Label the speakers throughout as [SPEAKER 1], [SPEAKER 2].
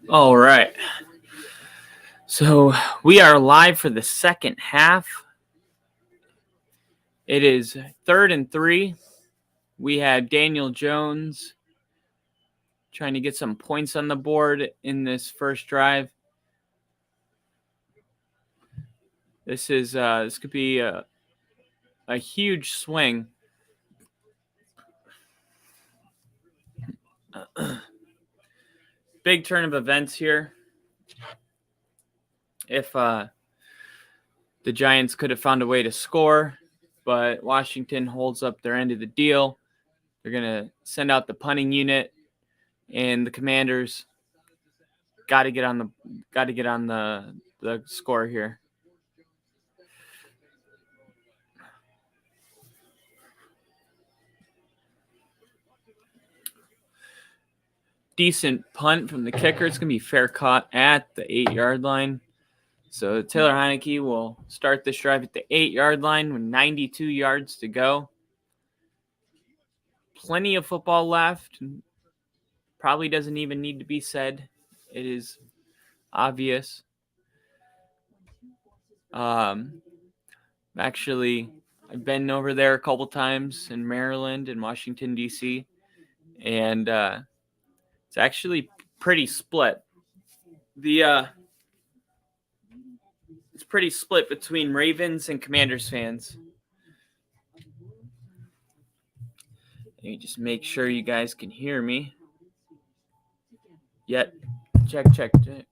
[SPEAKER 1] All right. So we are live for the second half. It is 3rd and 3. We have Daniel Jones trying to get some points on the board in this first drive. This could be a huge swing. Big turn of events here. If the Giants could have found a way to score, but Washington holds up their end of the deal. They're going to send out the punting unit, and the Commanders got to get on the score here. Decent punt from the kicker. It's going to be fair caught at the 8-yard line. So Taylor Heineke will start this drive at the 8-yard line with 92 yards to go. Plenty of football left. Probably doesn't even need to be said. It is obvious. Actually, I've been over there a couple times in Maryland and Washington, D.C., and it's actually pretty split. It's pretty split between Ravens and Commanders fans. Let me just make sure you guys can hear me. Check.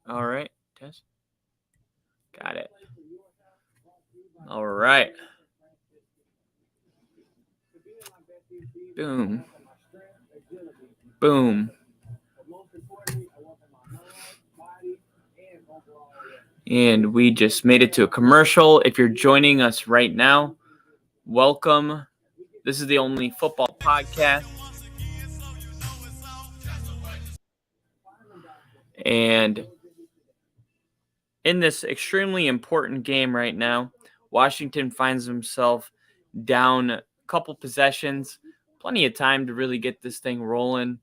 [SPEAKER 1] All right, test. Got it. All right. Boom. And we just made it to a commercial. If you're joining us right now, welcome. This is the Only Football podcast. And in this extremely important game right now, Washington finds himself down a couple possessions. Plenty of time to really get this thing rolling.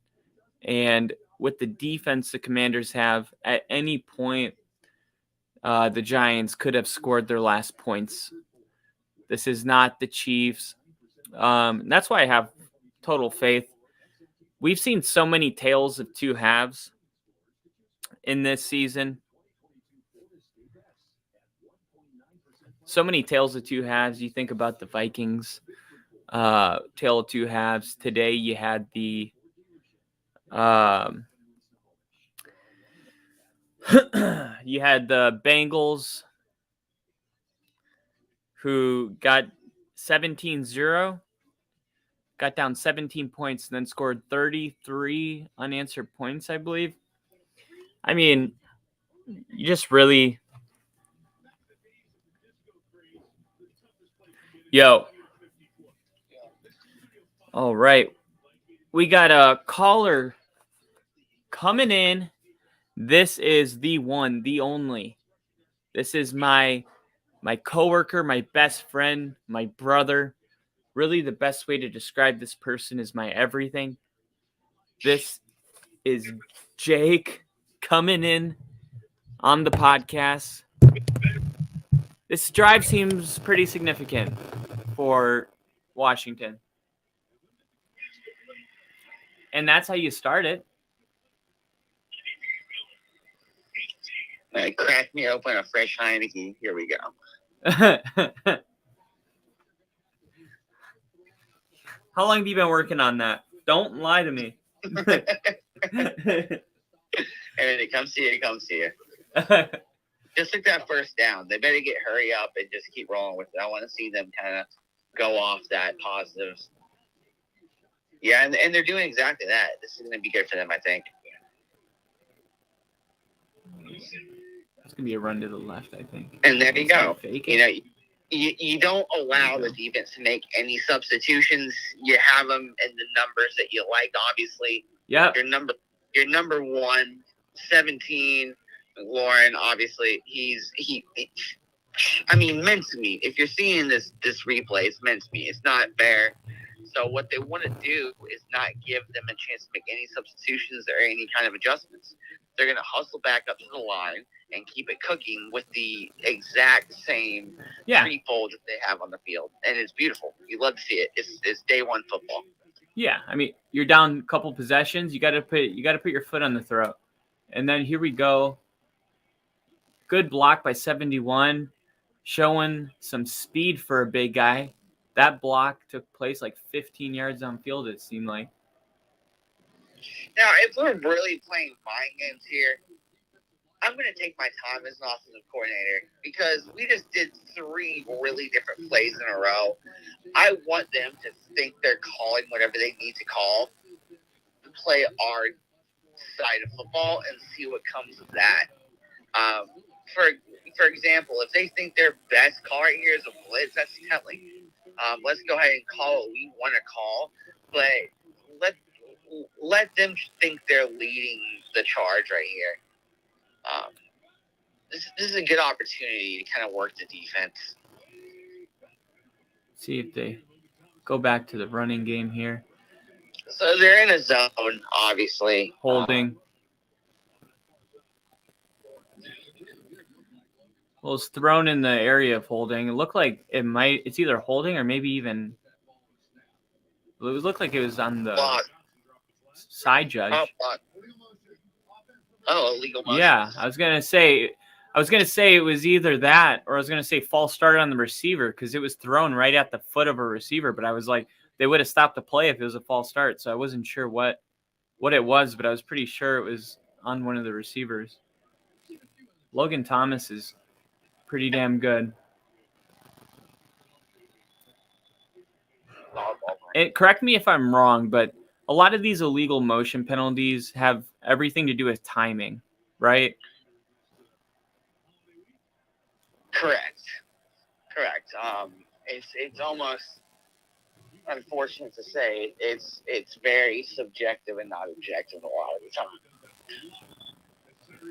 [SPEAKER 1] And with the defense the Commanders have, at any point, the Giants could have scored their last points. This is not the Chiefs. That's why I have total faith. We've seen so many tales of two halves in this season. So many tales of two halves. You think about the Vikings, tale of two halves. Today you had the you had the Bengals who got 17-0, got down 17 points, and then scored 33 unanswered points, I believe. I mean, you just really... Yo. All right. We got a caller coming in. This is the one, the only. This is my coworker, my best friend, my brother. Really, the best way to describe this person is my everything. This is Jake coming in on the podcast. This drive seems pretty significant for Washington. And that's how you start it.
[SPEAKER 2] Crack me open a fresh Heineke. Here we go.
[SPEAKER 1] How long have you been working on that? Don't lie to me.
[SPEAKER 2] And it comes to you, Just like that first down. They better hurry up and just keep rolling with it. I want to see them kind of go off that positive. Yeah, and they're doing exactly that. This is going to be good for them, I think.
[SPEAKER 1] It's going to be a run to the left, I think.
[SPEAKER 2] And there you go. You don't allow the defense to make any substitutions. You have them in the numbers that you like, obviously.
[SPEAKER 1] Yeah.
[SPEAKER 2] Your number 1, 17, Lauren, obviously, mincemeat. If you're seeing this replay, it's mincemeat. It's not fair. So what they want to do is not give them a chance to make any substitutions or any kind of adjustments. they're going to hustle back up to the line and keep it cooking with the exact same tree fold that they have on the field. And it's beautiful. You love to see it. It's day one football.
[SPEAKER 1] Yeah, I mean, you're down a couple possessions. You got to put your foot on the throat. And then here we go. Good block by 71, showing some speed for a big guy. That block took place like 15 yards downfield, it seemed like.
[SPEAKER 2] Now, if we're really playing mind games here, I'm going to take my time as an offensive coordinator because we just did 3 really different plays in a row. I want them to think they're calling whatever they need to call to play our side of football and see what comes of that. For example, if they think their best call right here is a blitz, that's telling. Let's go ahead and call what we want to call, but let them think they're leading the charge right here. This is a good opportunity to kind of work the defense.
[SPEAKER 1] See if they go back to the running game here.
[SPEAKER 2] So they're in a zone, obviously.
[SPEAKER 1] Holding. Well, it's thrown in the area of holding. It looked like it's either holding or maybe even. It looked like it was on the side judge.
[SPEAKER 2] Illegal motion.
[SPEAKER 1] Yeah, I was gonna say it was either that or I was gonna say false start on the receiver because it was thrown right at the foot of a receiver. But I was like, they would have stopped the play if it was a false start. So I wasn't sure what it was, but I was pretty sure it was on one of the receivers. Logan Thomas is pretty damn good. Correct me if I'm wrong, but a lot of these illegal motion penalties have everything to do with timing, right?
[SPEAKER 2] Correct. It's almost unfortunate to say it's very subjective and not objective a lot of the time.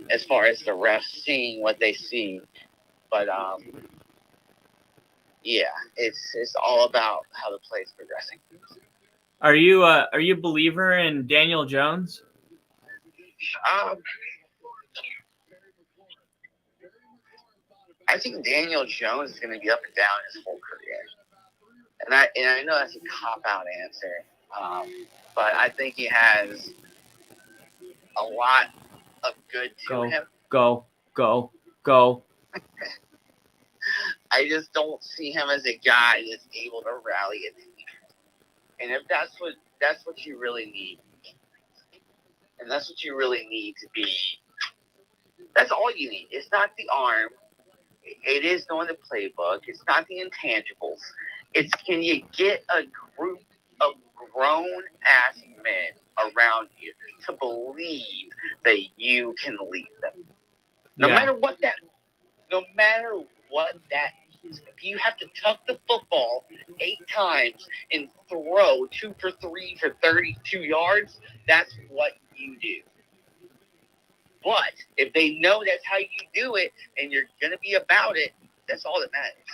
[SPEAKER 2] As far as the refs seeing what they see, but yeah, it's all about how the play is progressing.
[SPEAKER 1] Are you a believer in Daniel Jones?
[SPEAKER 2] I think Daniel Jones is going to be up and down his whole career, and I know that's a cop-out answer, but I think he has a lot of good to him.
[SPEAKER 1] Go.
[SPEAKER 2] I just don't see him as a guy that's able to rally a team. And if that's what you really need, and that's what you really need to be, that's all you need. It's not the arm. It is knowing the playbook. It's not the intangibles. It's can you get a group of grown-ass men around you to believe that you can lead them. No matter what that means. If you have to tuck the football 8 times and throw 2 for 3 for 32 yards, that's what you do. But if they know that's how you do it and you're going to be about it, that's all that matters.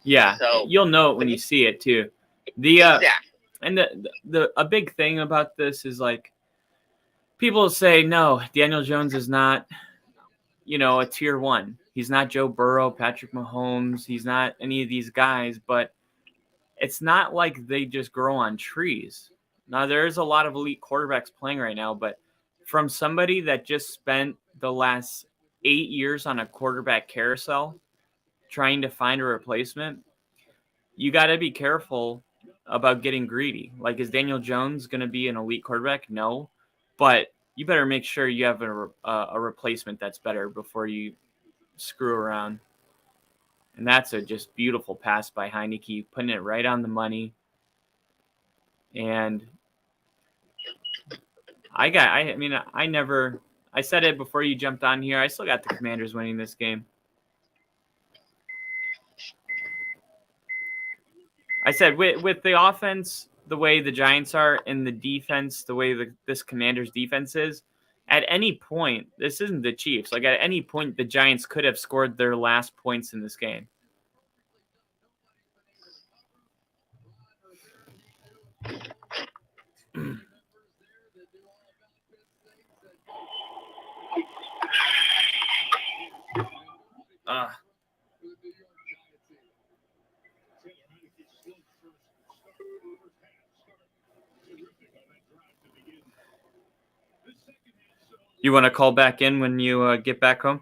[SPEAKER 1] Yeah, so, you'll know it when you see it too.
[SPEAKER 2] Exactly.
[SPEAKER 1] And a big thing about this is like people say, no, Daniel Jones is not, a tier 1. He's not Joe Burrow, Patrick Mahomes. He's not any of these guys, but it's not like they just grow on trees. Now, there's a lot of elite quarterbacks playing right now, but from somebody that just spent the last 8 years on a quarterback carousel trying to find a replacement, you got to be careful about getting greedy. Like, is Daniel Jones going to be an elite quarterback? No, but you better make sure you have a replacement that's better before you screw around. And that's a just beautiful pass by Heineke, putting it right on the money. And I said it before you jumped on here. I still got the Commanders winning this game. I said with the offense, the way the Giants are, and the defense, the way this Commanders defense is, at any point, this isn't the Chiefs. Like, at any point, the Giants could have scored their last points in this game. You want to call back in when you get back home?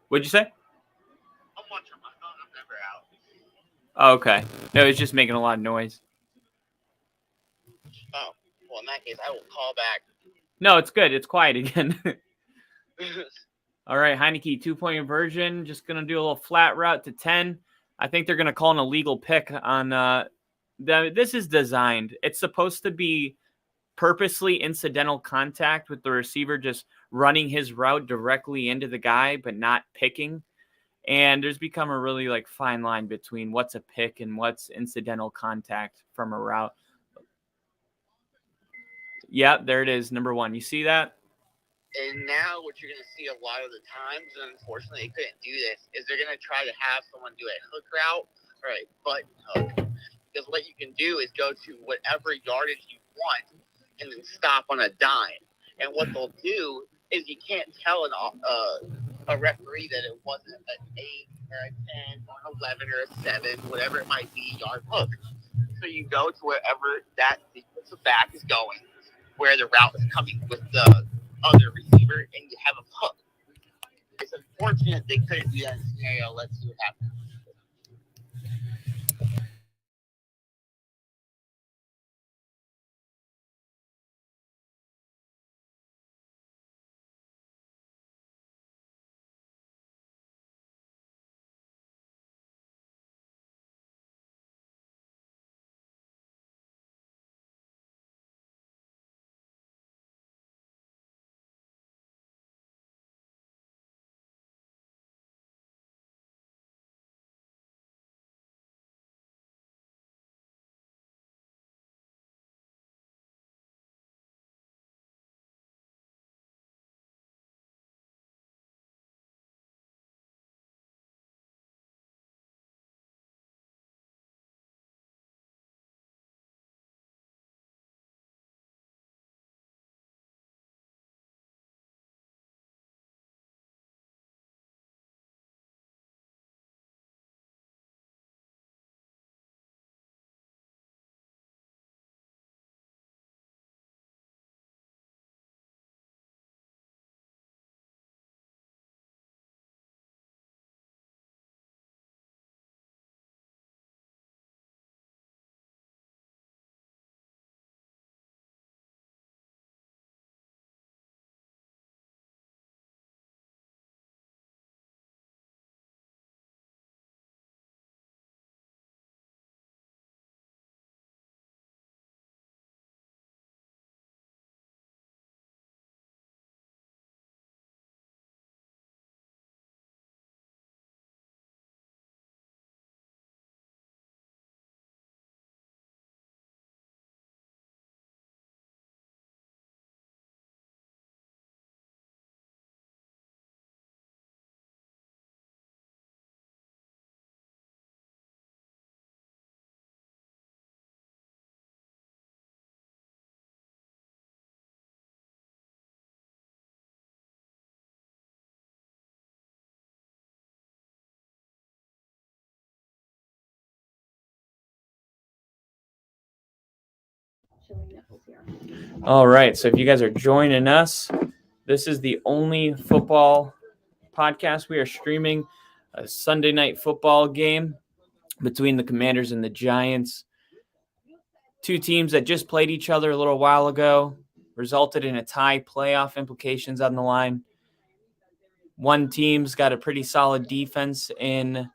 [SPEAKER 1] What'd you say?
[SPEAKER 2] I'm watching my phone. I'm never out.
[SPEAKER 1] Oh, okay. No, it's just making a lot of noise.
[SPEAKER 2] Oh, well, in that case, I will call back.
[SPEAKER 1] No, it's good. It's quiet again. All right, Heineke, 2-point conversion. Just going to do a little flat route to 10. I think they're going to call an illegal pick on this is designed. It's supposed to be purposely incidental contact with the receiver just running his route directly into the guy, but not picking. And there's become a really fine line between what's a pick and what's incidental contact from a route. Yep, there it is, number 1. You see that?
[SPEAKER 2] And now what you're going to see a lot of the times, and unfortunately they couldn't do this, is they're going to try to have someone do a hook route or a button hook. Because what you can do is go to whatever yardage you want and then stop on a dime. And what they'll do is you can't tell a referee that it wasn't an 8 or a 10 or an 11 or a 7, whatever it might be, yard hook. So you go to wherever that defensive back is going, where the route is coming with the other receiver, and you have a hook. It's unfortunate they couldn't do that scenario. Let's see what happens.
[SPEAKER 1] All right, so if you guys are joining us, this is the Only Football podcast. We are streaming a Sunday night football game between the Commanders and the Giants. Two teams that just played each other a little while ago, resulted in a tie, playoff implications on the line. One team's got a pretty solid defense in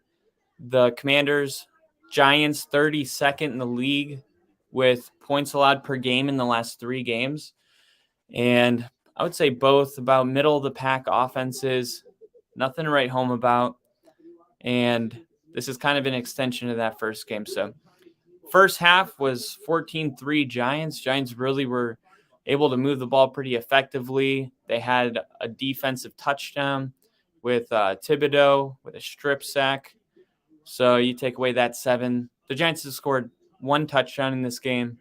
[SPEAKER 1] the Commanders. Giants, 32nd in the league with points allowed per game in the last 3 games. And I would say both about middle of the pack offenses, nothing to write home about. And this is kind of an extension of that first game. So first half was 14-3 Giants. Giants really were able to move the ball pretty effectively. They had a defensive touchdown with Thibodeau with a strip sack. So you take away that 7. The Giants have scored 1 touchdown in this game.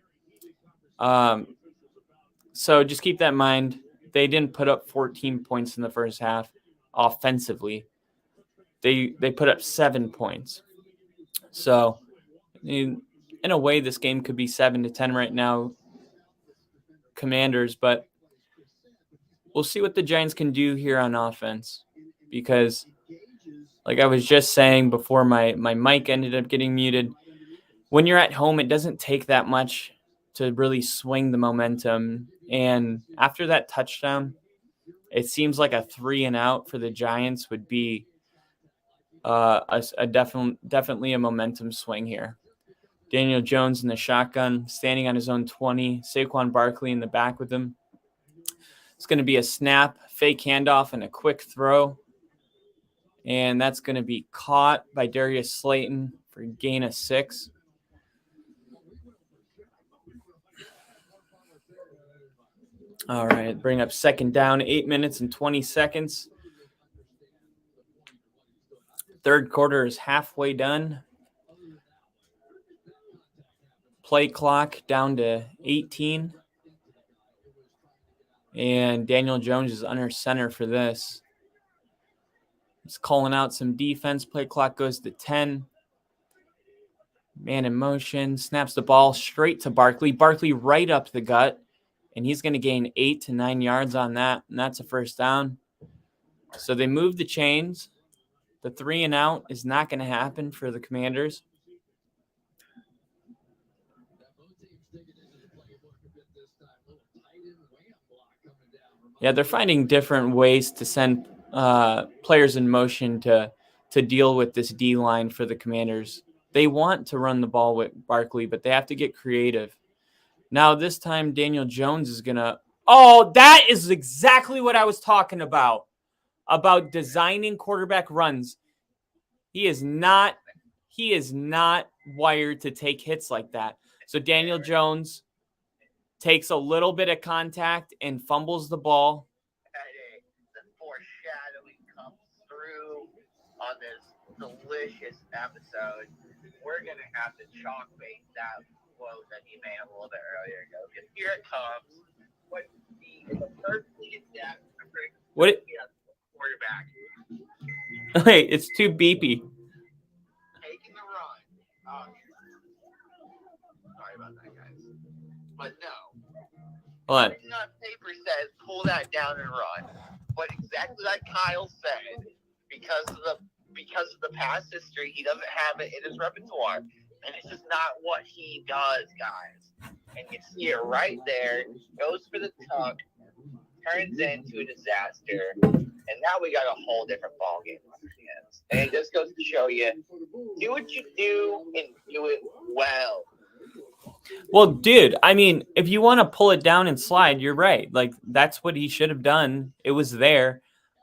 [SPEAKER 1] So just keep that in mind. They didn't put up 14 points in the first half offensively. They put up 7 points. So in a way, this game could be 7-10 right now, Commanders, but we'll see what the Giants can do here on offense, because like I was just saying before my mic ended up getting muted, when you're at home, it doesn't take that much to really swing the momentum. And after that touchdown, it seems like a 3-and-out for the Giants would be definitely a momentum swing here. Daniel Jones in the shotgun, standing on his own 20. Saquon Barkley in the back with him. It's going to be a snap, fake handoff, and a quick throw. And that's going to be caught by Darius Slayton for a gain of 6. All right, bring up second down, 8 minutes and 20 seconds. Third quarter is halfway done. Play clock down to 18. And Daniel Jones is under center for this. He's calling out some defense. Play clock goes to 10. Man in motion. Snaps the ball straight to Barkley. Barkley right up the gut. And he's going to gain 8 to 9 yards on that. And that's a first down. So they move the chains. The 3-and-out is not going to happen for the Commanders. Yeah, they're finding different ways to send players in motion to deal with this D-line for the Commanders. They want to run the ball with Barkley, but they have to get creative. Now this time Daniel Jones is going to – oh, that is exactly what I was talking about designing quarterback runs. He is not wired to take hits like that. So Daniel Jones – takes a little bit of contact and fumbles the ball.
[SPEAKER 2] The foreshadowing comes through on this delicious episode. We're going to have to chalk bait that quote that he made a little bit earlier ago. Because here it comes. What the third lead depth
[SPEAKER 1] what?
[SPEAKER 2] Quarterback.
[SPEAKER 1] Hey, it's too beepy.
[SPEAKER 2] Taking the run. Sorry about that, guys. But no.
[SPEAKER 1] What?
[SPEAKER 2] Everything on paper says pull that down and run. But exactly like Kyle said, because of the past history, he doesn't have it in his repertoire. And it's just not what he does, guys. And you see it right there. Goes for the tuck, turns into a disaster. And now we got a whole different ballgame on our hands. And it just goes to show you, do what you do and do it well.
[SPEAKER 1] Well, dude, I mean, if you want to pull it down and slide, you're right. Like, that's what he should have done. It was there.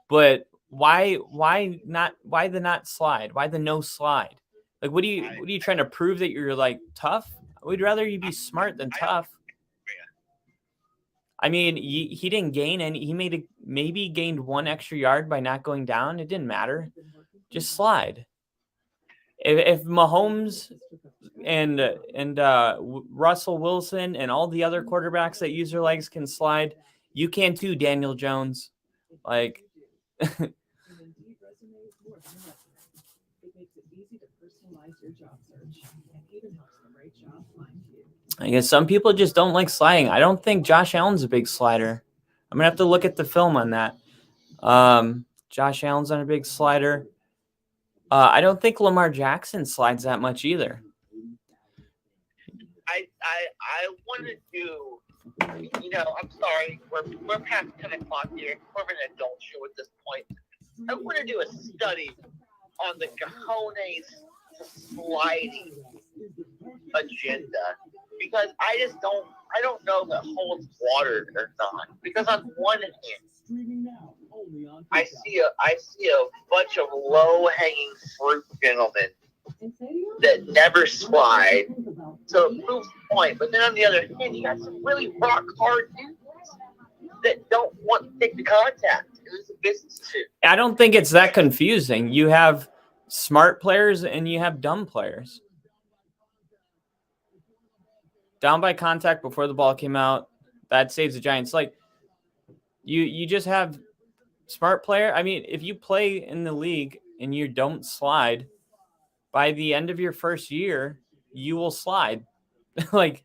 [SPEAKER 1] But why the not slide? Why the no slide? Like, what are you trying to prove, that you're like tough? We'd rather you be smart than tough. I mean, he didn't gain any. He maybe gained 1 extra yard by not going down. It didn't matter. Just slide. If Mahomes and Russell Wilson and all the other quarterbacks that use their legs can slide, you can too, Daniel Jones. Like, I guess some people just don't like sliding. I don't think Josh Allen's a big slider. I'm gonna have to look at the film on that. Josh Allen's on a big slider. I don't think Lamar Jackson slides that much either.
[SPEAKER 2] I want to do, I'm sorry, we're past 10 o'clock here. We're an adult show at this point. I want to do a study on the Cajones sliding agenda, because I don't know if it holds water or not. Because on one hand, I see a bunch of low-hanging fruit gentlemen that never slide, so it proves the point. But then on the other hand, you got some really rock-hard dudes that don't want to take the contact. It's a business too.
[SPEAKER 1] I don't think it's that confusing. You have smart players and you have dumb players. Down by contact before the ball came out, that saves the Giants. Like, you just have smart player. I mean, if you play in the league and you don't slide, by the end of your first year, you will slide. Like,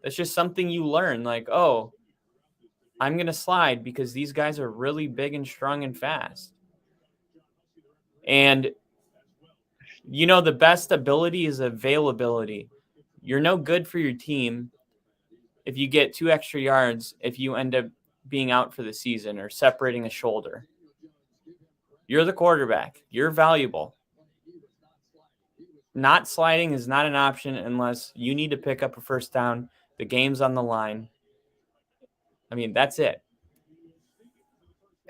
[SPEAKER 1] that's just something you learn. Like, oh, I'm going to slide because these guys are really big and strong and fast. And, the best ability is availability. You're no good for your team if you get 2 extra yards if you end up being out for the season or separating a shoulder. You're the quarterback. You're valuable. Not sliding is not an option unless you need to pick up a first down. The game's on the line. I mean, that's it.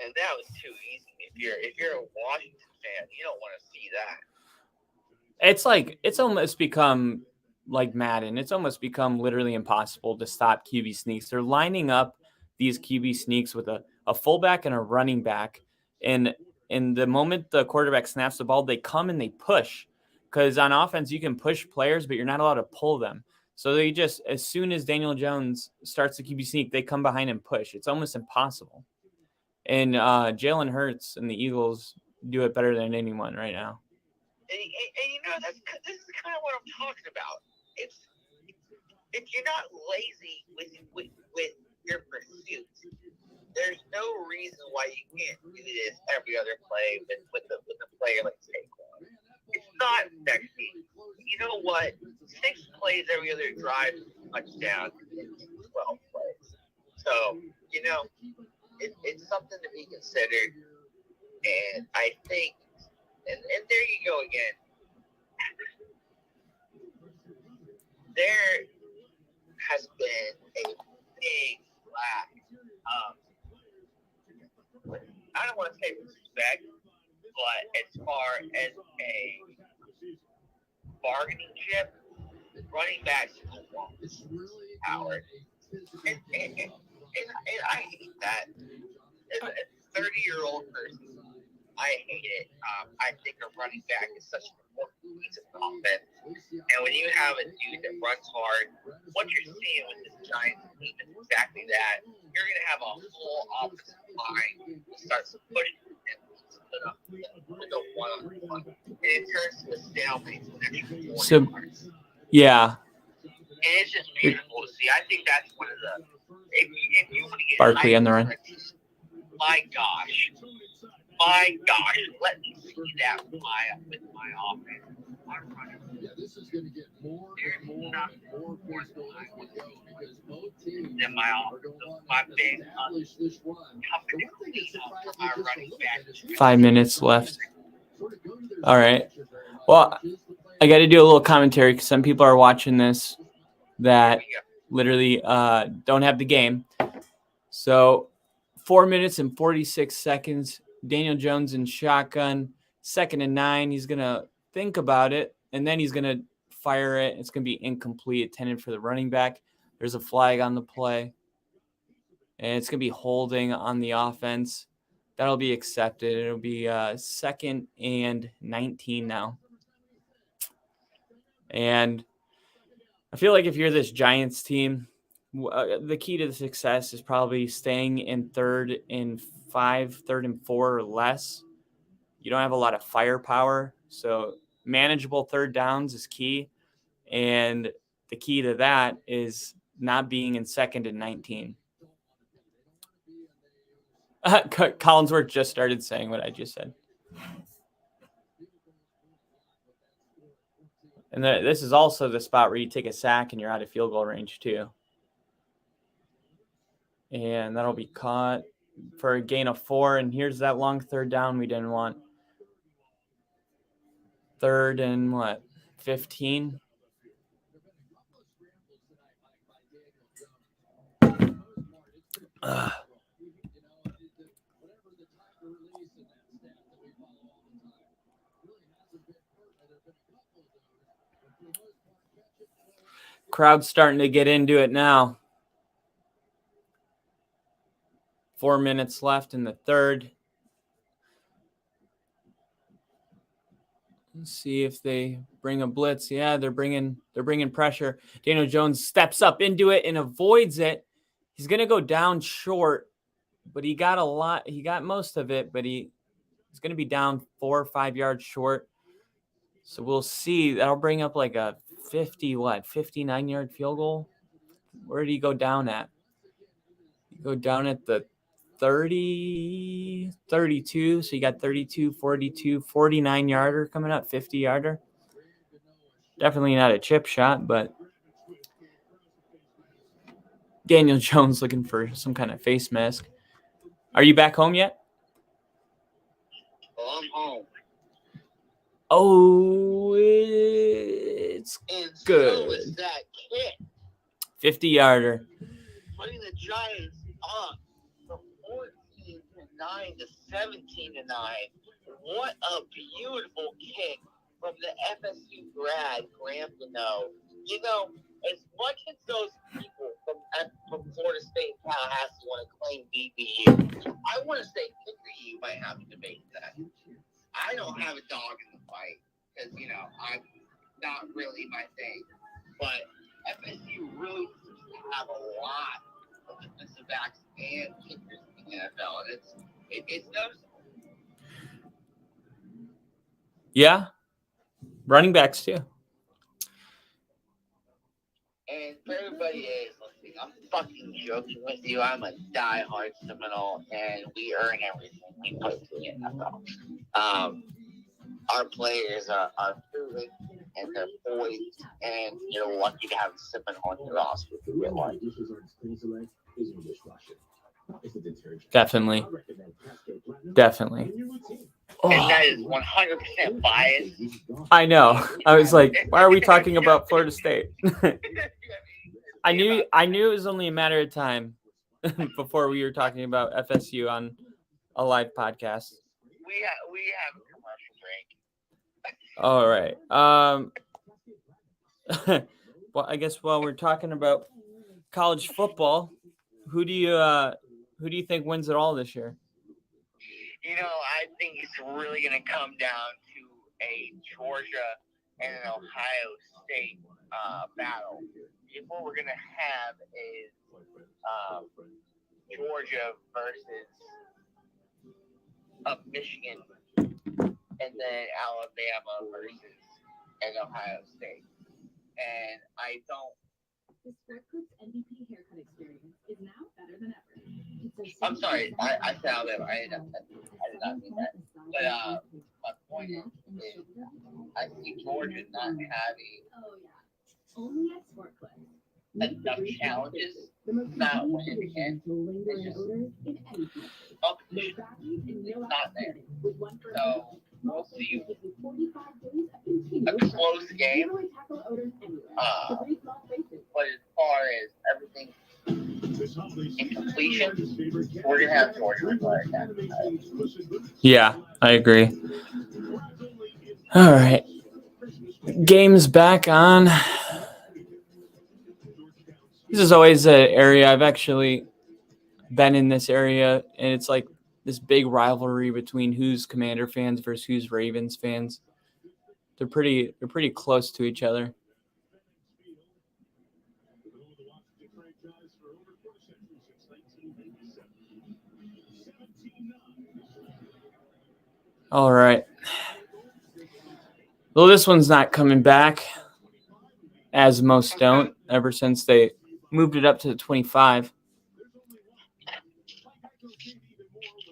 [SPEAKER 2] And that was too easy. If you're a Washington fan, you don't want to see that.
[SPEAKER 1] It's almost become like Madden. It's almost become literally impossible to stop QB sneaks. They're lining up these QB sneaks with a fullback and a running back. And in the moment the quarterback snaps the ball, they come and they push. Because on offense, you can push players, but you're not allowed to pull them. So they just, as soon as Daniel Jones starts the QB sneak, they come behind and push. It's almost impossible. And Jalen Hurts and the Eagles do it better than anyone right now.
[SPEAKER 2] And this is kind of what I'm talking about. If you're not lazy with your pursuit, there's no reason why you can't do this every other play with a player like Saquon. It's not sexy. You know what? 6 plays every other drive is a touchdown in 12 plays. So, it's something to be considered. And I think, and there you go again. There has been a big lack of, I don't want to say respect, but as far as a bargaining chip, running backs is the longest power. And I hate that. As a 30-year-old person, I hate it. I think a running back is such an important piece of offense. And when you have a dude that runs hard, what you're seeing with this Giants team is exactly that. You're going to have a whole offensive line that starts to push and put up with a one-on-one. And it turns to a stalemate for the next 4 yards.
[SPEAKER 1] Yeah.
[SPEAKER 2] And it's just beautiful to see. I think that's one of the – if you want to get
[SPEAKER 1] Barkley on the run.
[SPEAKER 2] My gosh, let me see that with my offense. I'm running. There's not more than my offense. My big company for my running back.
[SPEAKER 1] 5 minutes left. All right. Well, I got to do a little commentary because some people are watching this that literally don't have the game. So 4 minutes and 46 seconds. Daniel Jones in shotgun, 2nd and 9. He's going to think about it, and then he's going to fire it. It's going to be incomplete, intended for the running back. There's a flag on the play, and it's going to be holding on the offense. That'll be accepted. It'll be 2nd and 19 now. And I feel like if you're this Giants team, the key to the success is probably staying in 3rd and 5, 3rd and 4 or less. You don't have a lot of firepower, so manageable 3rd downs is key. And the key to that is not being in 2nd and 19. Collinsworth just started saying what I just said. And this is also the spot where you take a sack and you're out of field goal range too. And that'll be caught for a gain of 4. And here's that long 3rd down we didn't want. 3rd and 15? Crowd's starting to get into it now. 4 minutes left in the 3rd. Let's see if they bring a blitz. Yeah, they're bringing pressure. Daniel Jones steps up into it and avoids it. He's going to go down short, but he got a lot. He got most of it, but he's going to be down 4 or 5 yards short. So we'll see. That'll bring up like a 59-yard field goal. Where did he go down at? He go down at the 30, 32. So you got 32, 42, 49-yarder coming up, 50-yarder. Definitely not a chip shot, but Daniel Jones looking for some kind of face mask. Are you back home yet?
[SPEAKER 2] Well, I'm home.
[SPEAKER 1] Oh, it's good.
[SPEAKER 2] So is that kick.
[SPEAKER 1] 50-yarder.
[SPEAKER 2] Putting the Giants up from 14-9 to 17-9. What a beautiful kick from the FSU grad, Graham Gano. You know, as much as those people from Florida State and Tallahassee want to claim BBU, I want to say you might have to debate that. I don't have a dog in the fight because, you know, I'm not really my thing. But FSU really seems to have a lot of defensive backs and kickers in the NFL, and it's noticeable.
[SPEAKER 1] Yeah, running backs too.
[SPEAKER 2] And for everybody that is listening, I'm fucking joking with you. I'm a diehard Seminole, and we earn everything we put to the NFL. Our players are proven, and they're poised, and you're lucky to have a Seminole on your roster.
[SPEAKER 1] Definitely. Oh.
[SPEAKER 2] And that is 100% biased.
[SPEAKER 1] I know. I was like, why are we talking about Florida State? I knew it was only a matter of time before we were talking about FSU on a live podcast.
[SPEAKER 2] We have a commercial break.
[SPEAKER 1] All right. Well, I guess while we're talking about college football, who do you think wins it all this year?
[SPEAKER 2] You know, I think it's really going to come down to a Georgia and an Ohio State battle. If what we're going to have is Georgia versus Michigan, and then Alabama versus an Ohio State. And I don't.
[SPEAKER 3] The Square Group's MVP haircut experience is now better than ever.
[SPEAKER 2] I'm sorry, I said Alabama. I did not mean that. But my point is I see Georgia not having enough challenges, not winning again. It's just competition is not there. So we'll see a close game. But as far as everything in completion, we're going to have Georgia retire that.
[SPEAKER 1] Yeah, I agree. All right. Game's back on. This is always an area I've actually been in this area, and it's like this big rivalry between who's Commander fans versus who's Ravens fans. They're pretty close to each other. All right. Well, this one's not coming back, as most don't, ever since they moved it up to the 25.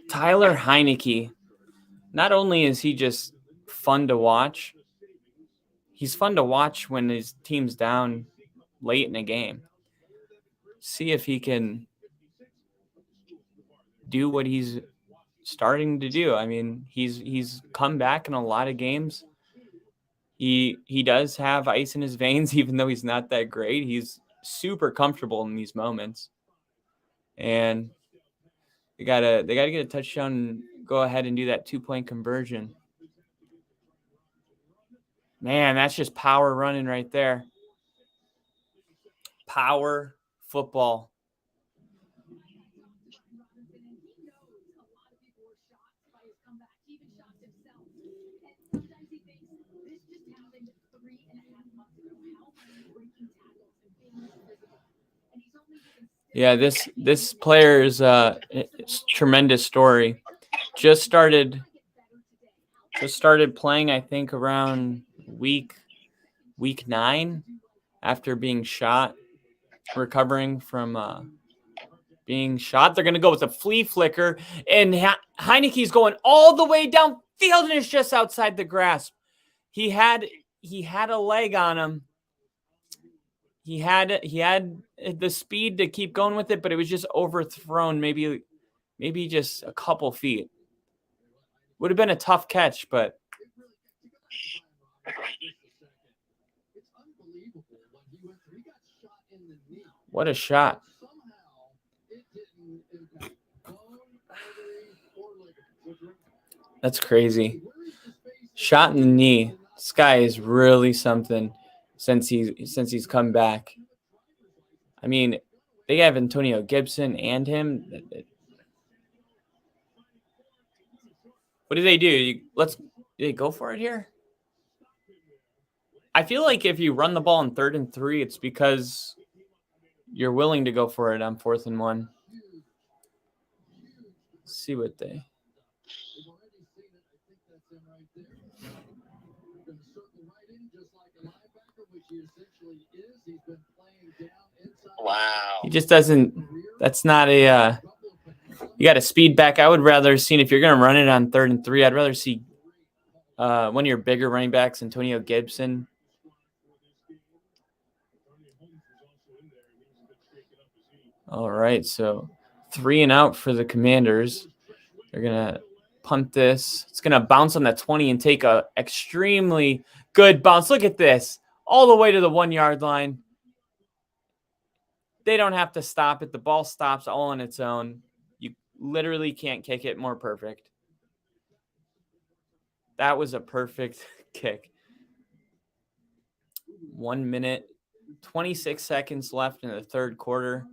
[SPEAKER 1] Tyler Heineke, not only is he just fun to watch, he's fun to watch when his team's down late in a game. See if he can do what he's starting to do. I mean, he's come back in a lot of games. He does have ice in his veins, even though he's not that great. He's super comfortable in these moments. And they gotta get a touchdown and go ahead and do that 2-point conversion. Man, that's just power running right there. Power football. Yeah, this player is a tremendous story. Just started playing, I think, around week week 9 after being shot, recovering from being shot. They're going to go with a flea flicker, and Heineke's going all the way downfield, and it's just outside the grasp. He had a leg on him. He had the speed to keep going with it, but it was just overthrown, maybe just a couple feet. Would have been a tough catch, but what a shot. That's crazy. Shot in the knee. This guy is really something since he's come back. I mean, they have Antonio Gibson and him. What do they do? Do they go for it here? I feel like if you run the ball in 3rd and 3, it's because you're willing to go for it on 4th and 1. Let's see what they.
[SPEAKER 2] Wow.
[SPEAKER 1] He just doesn't. That's not a. You got to speed back. I would rather see, if you're going to run it on 3rd and 3, I'd rather see one of your bigger running backs, Antonio Gibson. All right, so 3 and out for the Commanders. They're going to punt this. It's going to bounce on the 20 and take a extremely good bounce. Look at this. All the way to the 1-yard line. They don't have to stop it. The ball stops all on its own. You literally can't kick it more perfect. That was a perfect kick. 1 minute, 26 seconds left in the 3rd quarter.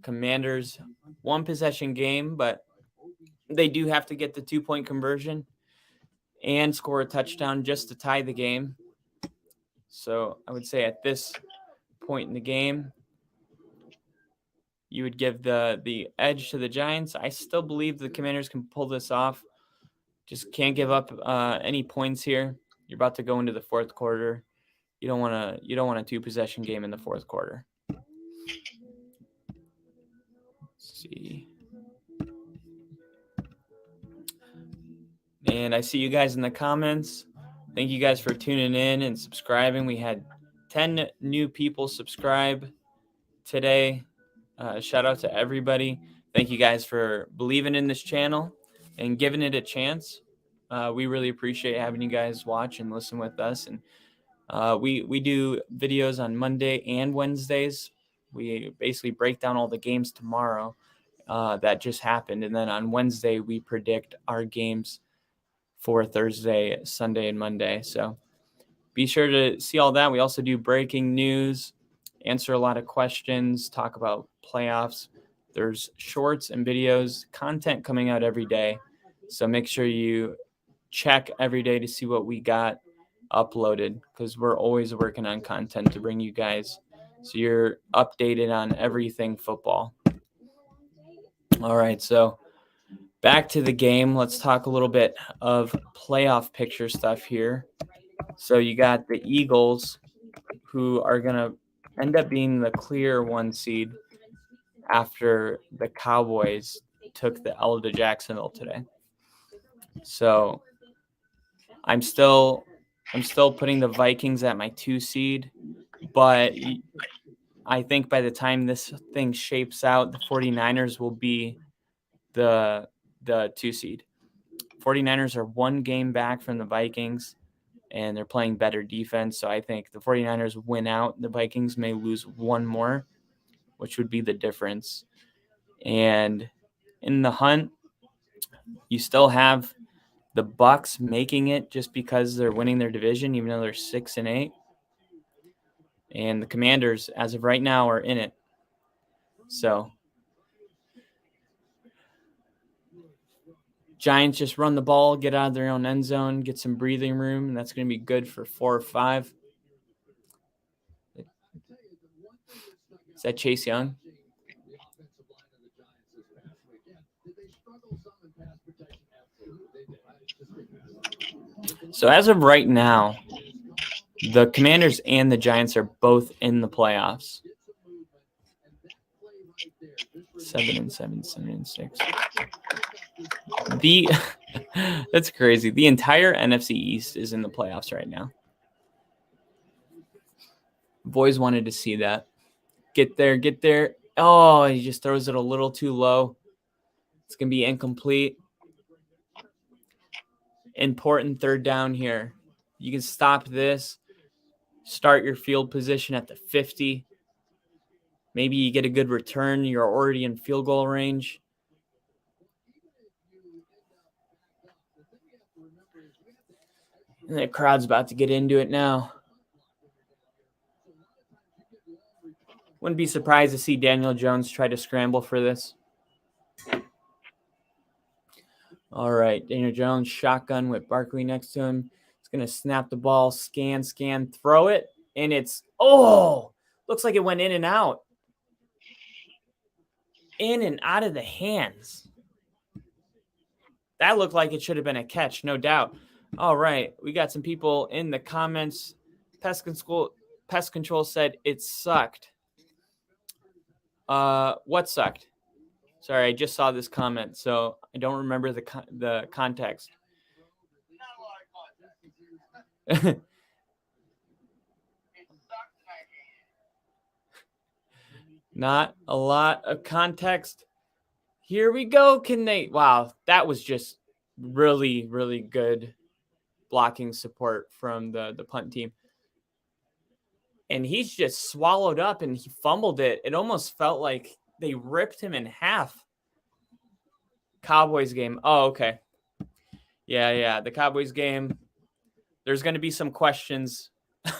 [SPEAKER 1] Commanders, 1 possession game, but they do have to get the 2-point conversion and score a touchdown just to tie the game. So I would say at this point in the game, you would give the edge to the Giants. I still believe the Commanders can pull this off. Just can't give up any points here. You're about to go into the 4th quarter. You don't want a 2-possession game in the 4th quarter. Let's see. And I see you guys in the comments. Thank you guys for tuning in and subscribing. We had 10 new people subscribe today. Shout out to everybody. Thank you guys for believing in this channel and giving it a chance. We really appreciate having you guys watch and listen with us. And we do videos on Monday and Wednesdays. We basically break down all the games tomorrow that just happened. And then on Wednesday, we predict our games for Thursday, Sunday, and Monday. So be sure to see all that. We also do breaking news, answer a lot of questions, talk about playoffs. There's shorts and videos, content coming out every day. So make sure you check every day to see what we got uploaded, because we're always working on content to bring you guys so you're updated on everything football. All right, so back to the game. Let's talk a little bit of playoff picture stuff here. So you got the Eagles, who are going to end up being the clear 1 seed after the Cowboys took the L to Jacksonville today. So I'm still putting the Vikings at my 2 seed, but I think by the time this thing shapes out, the 49ers will be the 2 seed. 49ers are 1 game back from the Vikings, and they're playing better defense. So I think the 49ers win out. The Vikings may lose 1 more, which would be the difference. And in the hunt, you still have the Bucs making it just because they're winning their division, even though they're 6-8. And the Commanders, as of right now, are in it. So Giants just run the ball, get out of their own end zone, get some breathing room, and that's going to be good for 4 or 5. Is that Chase Young? So as of right now, The Commanders and the Giants are both in the playoffs. 7-7, 7-6. That's crazy. The entire NFC East is in the playoffs right now. Boys wanted to see that. Get there. Oh, he just throws it a little too low. It's going to be incomplete. Important third down here. You can stop this. Start your field position at the 50. Maybe you get a good return. You're already in field goal range. And the crowd's about to get into it now. Wouldn't be surprised to see Daniel Jones try to scramble for this. All right, Daniel Jones, shotgun with Barkley next to him. He's going to snap the ball, scan, throw it, and it's, looks like it went in and out. In and out of the hands. That looked like it should have been a catch, no doubt. All right, we got some people in the comments. Pest Control said it sucked. What sucked? Sorry, I just saw this comment, so I don't remember the context. Not a lot of context. Here we go. Wow, that was just really, really good blocking support from the punt team. And he's just swallowed up and he fumbled it. It almost felt like they ripped him in half. Cowboys game. Oh, okay. Yeah. The Cowboys game. There's going to be some questions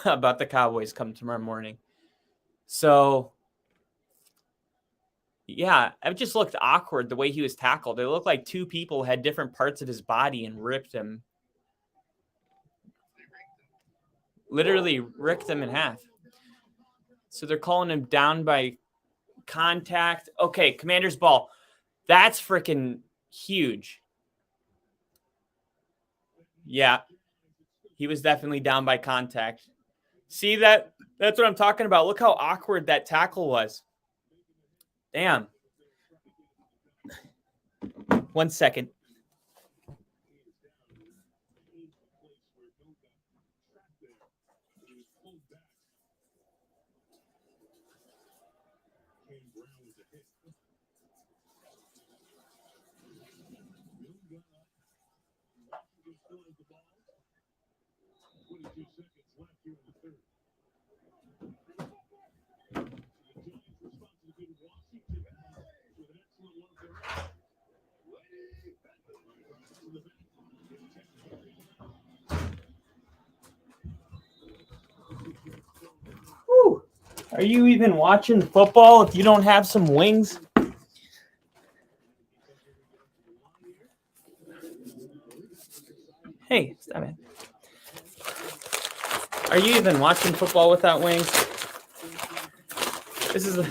[SPEAKER 1] about the Cowboys come tomorrow morning. So, yeah, it just looked awkward the way he was tackled. It looked like two people had different parts of his body and ripped him. Literally ripped him in half. So they're calling him down by contact. Okay, Commanders ball. That's freaking huge. Yeah, he was definitely down by contact. See that? That's what I'm talking about. Look how awkward that tackle was. Damn. 1 second. Whew. Are you even watching football if you don't have some wings? Hey, stop it. Are you even watching football without wings? This is a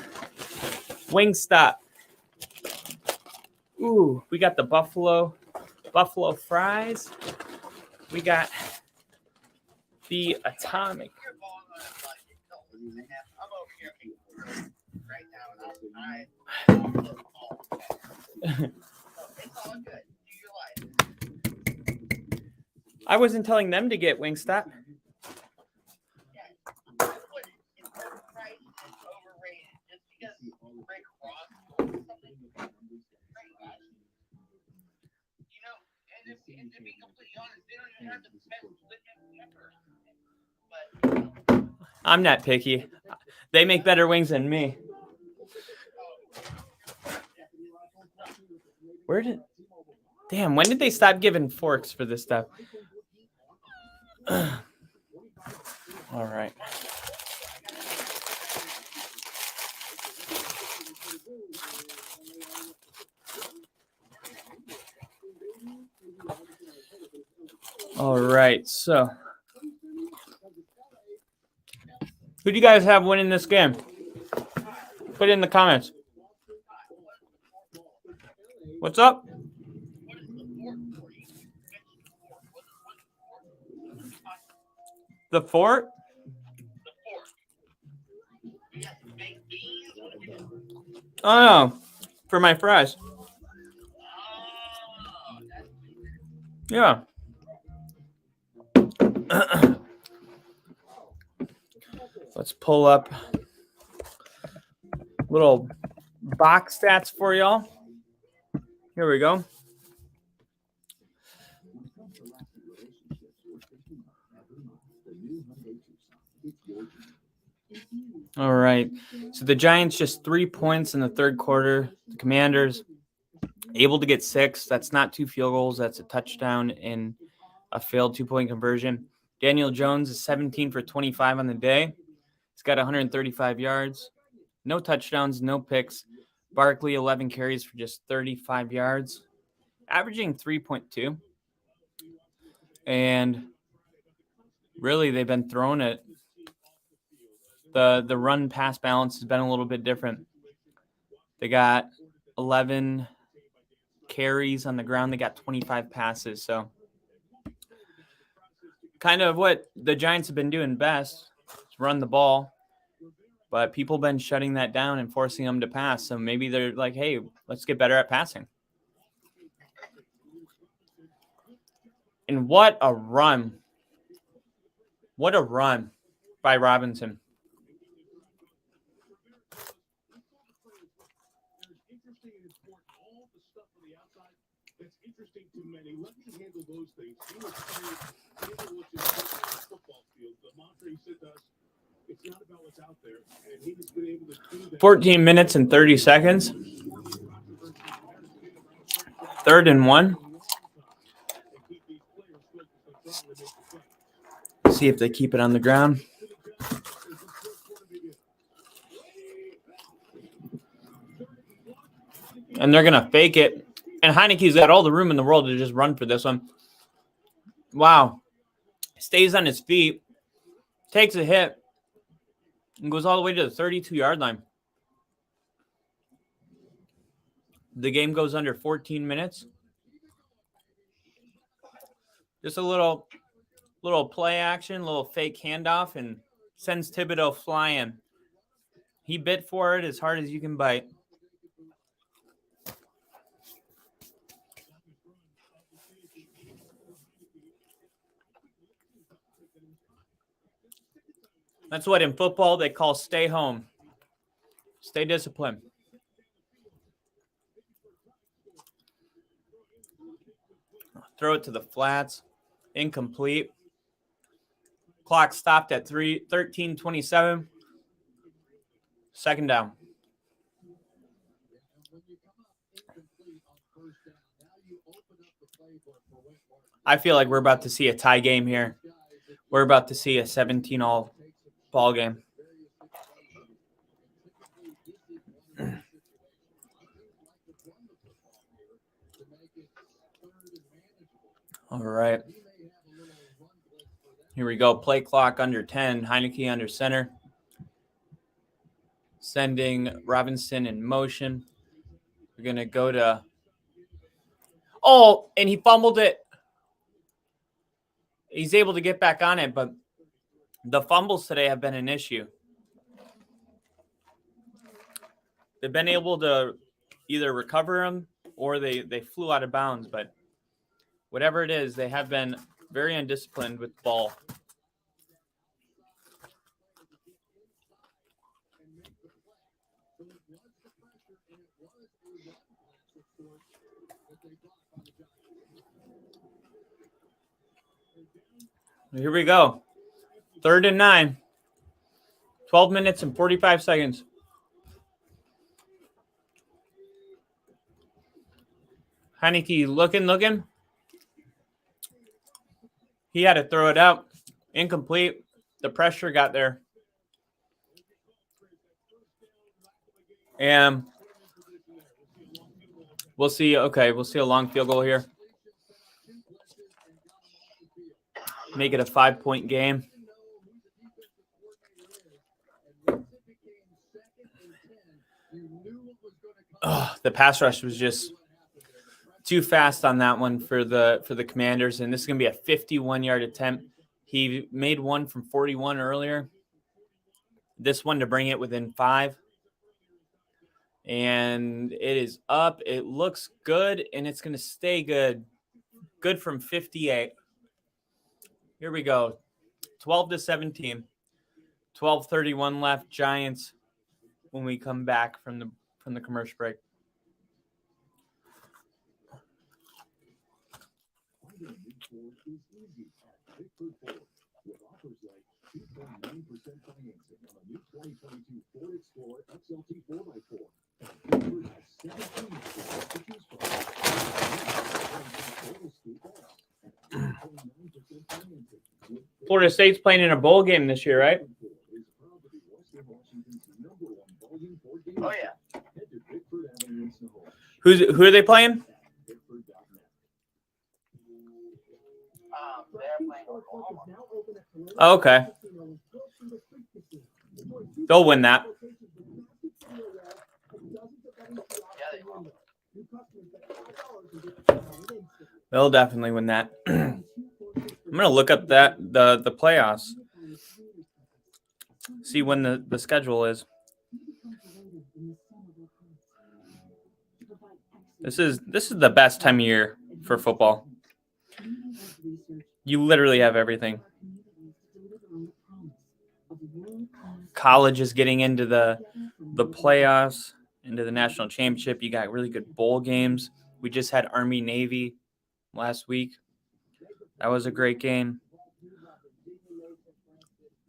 [SPEAKER 1] wing stop. Ooh, we got the buffalo fries. We got the atomic. I wasn't telling them to get Wingstop. I'm not picky. They make better wings than me. Damn, when did they stop giving forks for this stuff? All right. All right, so who do you guys have winning this game? Put it in the comments. What's up? The fort? Oh, no. For my fries. Yeah. Let's pull up little box stats for y'all. Here we go. All right. So the Giants just 3 points in the third quarter. The Commanders able to get 6. That's not 2 field goals. That's a touchdown and a failed 2-point conversion. Daniel Jones is 17 for 25 on the day. He's got 135 yards. No touchdowns, no picks. Barkley, 11 carries for just 35 yards, averaging 3.2. And really, they've been throwing it. The run-pass balance has been a little bit different. They got 11 carries on the ground. They got 25 passes. So kind of what the Giants have been doing best is run the ball. But people have been shutting that down and forcing them to pass. So maybe they're like, hey, let's get better at passing. And what a run. What a run by Robinson.
[SPEAKER 4] those things. He was trying to handle what's important on the football field. The mantra he said to us, it's not about what's out there. And he's been able to do that.
[SPEAKER 1] 14 minutes and 30 seconds. 3rd and 1. See if they keep it on the ground. And they're going to fake it. And Heineke's got all the room in the world to just run for this one. Wow. Stays on his feet. Takes a hit. And goes all the way to the 32-yard line. The game goes under 14 minutes. Just a little play action, little fake handoff, and sends Thibodeau flying. He bit for it as hard as you can bite. That's what in football they call stay home. Stay disciplined. Throw it to the flats. Incomplete. Clock stopped at 13:27. 2nd down. I feel like we're about to see a tie game here. We're about to see a 17-all ball game. All right. Here we go. Play clock under 10. Heineke under center. Sending Robinson in motion. We're going to go to... Oh, and he fumbled it. He's able to get back on it, but the fumbles today have been an issue. They've been able to either recover them or they flew out of bounds, but whatever it is, they have been very undisciplined with the ball. Here we go. 3rd and 9. 12 minutes and 45 seconds. Heineke looking. He had to throw it out. Incomplete. The pressure got there. And we'll see. Okay, we'll see a long field goal here. Make it a 5-point game. Oh, the pass rush was just too fast on that one for the Commanders, and this is going to be a 51-yard attempt. He made one from 41 earlier. This one to bring it within 5. And it is up. It looks good, and it's going to stay good. Good from 58. Here we go. 12-17. 12:31 left. Giants when we come back from the commercial break. Florida State's playing in a bowl game this year, right?
[SPEAKER 2] Oh yeah.
[SPEAKER 1] Who are they playing?
[SPEAKER 2] They're playing Oklahoma.
[SPEAKER 1] Oh, okay. They'll win that.
[SPEAKER 2] Yeah, they will.
[SPEAKER 1] They'll definitely win that. I'm gonna look up the playoffs. See when the schedule is. This is the best time of year for football. You literally have everything. College is getting into the playoffs, into the national championship. You got really good bowl games. We just had Army-Navy last week. That was a great game.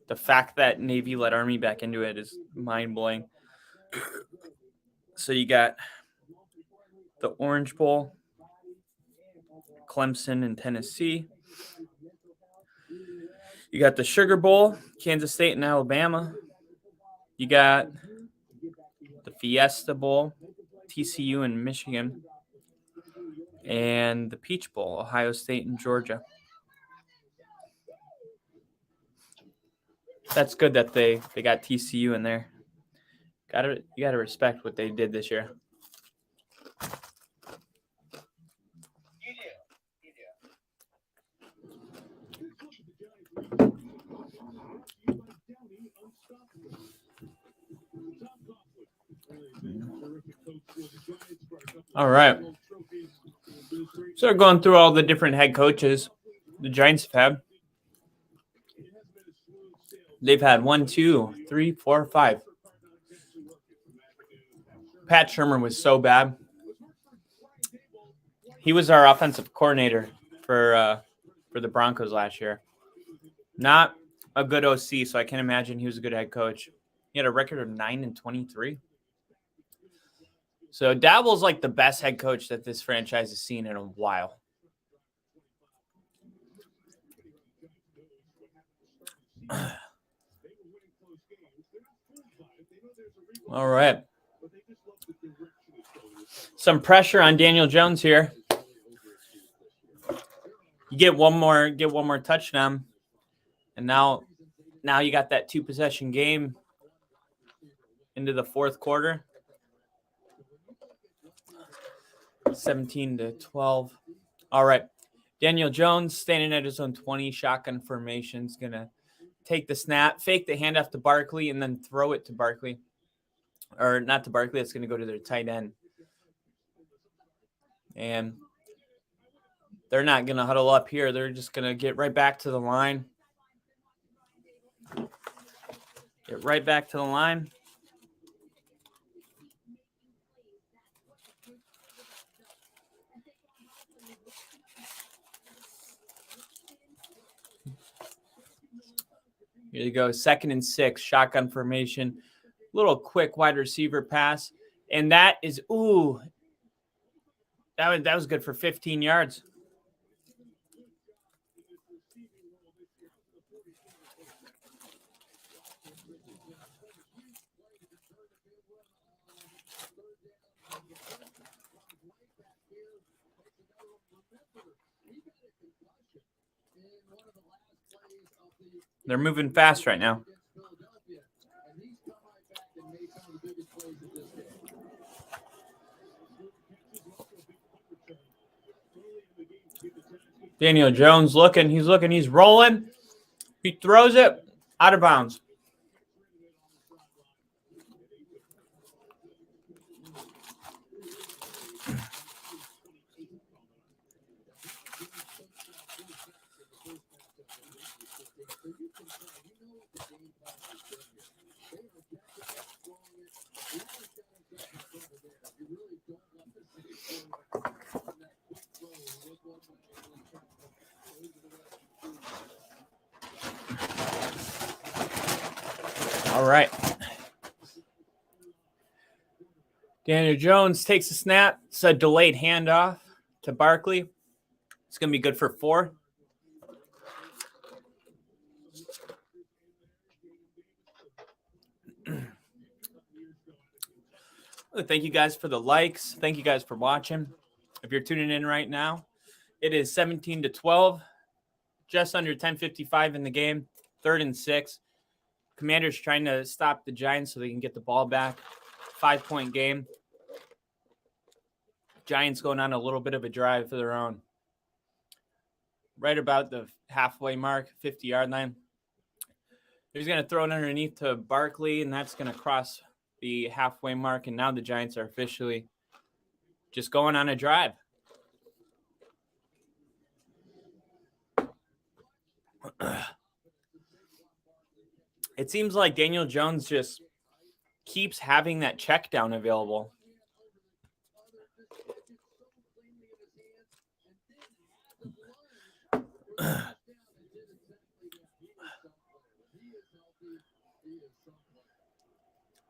[SPEAKER 1] The fact that Navy let Army back into it is mind-blowing. So you got the Orange Bowl, Clemson and Tennessee. You got the Sugar Bowl, Kansas State and Alabama. You got the Fiesta Bowl, TCU and Michigan. And the Peach Bowl, Ohio State and Georgia. That's good that they got TCU in there. You gotta respect what they did this year. All right. So going through all the different head coaches the Giants have had. They've had 1, 2, 3, 4, 5. Pat Shurmur was so bad. He was our offensive coordinator for the Broncos last year. Not a good OC, so I can't imagine he was a good head coach. He had a record of 9-23. So Daboll's like the best head coach that this franchise has seen in a while. All right. Some pressure on Daniel Jones here. You get one more touchdown, and now you got that 2-possession game into the fourth quarter. 17-12. All right. Daniel Jones standing at his own 20, shotgun formation, is going to take the snap, fake the handoff to Barkley, and then throw it to Barkley. Or not to Barkley, it's going to go to their tight end. And they're not going to huddle up here. They're just going to get right back to the line. Get right back to the line. Here you go. 2nd and 6, shotgun formation. Little quick wide receiver pass. And that is, that was good for 15 yards. They're moving fast right now. Daniel Jones he's rolling. He throws it out of bounds. All right. Daniel Jones takes a snap. It's a delayed handoff to Barkley. It's going to be good for 4. Thank you guys for the likes. Thank you guys for watching. If you're tuning in right now, it is 17-12, just under 10:55 in the game, 3rd and 6. Commanders trying to stop the Giants so they can get the ball back. 5-point game. Giants going on a little bit of a drive for their own. Right about the halfway mark, 50-yard line. He's going to throw it underneath to Barkley, and that's going to cross the halfway mark, and now the Giants are officially just going on a drive. It seems like Daniel Jones just keeps having that check down available.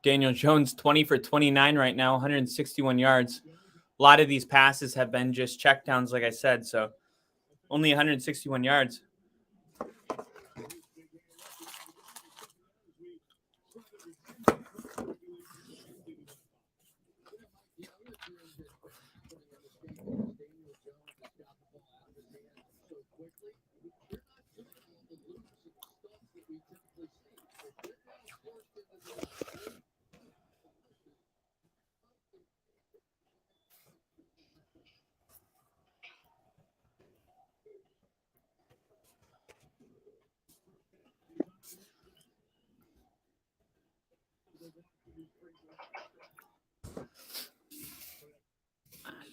[SPEAKER 1] Daniel Jones, 20 for 29 right now, 161 yards. A lot of these passes have been just checkdowns, like I said, so only 161 yards.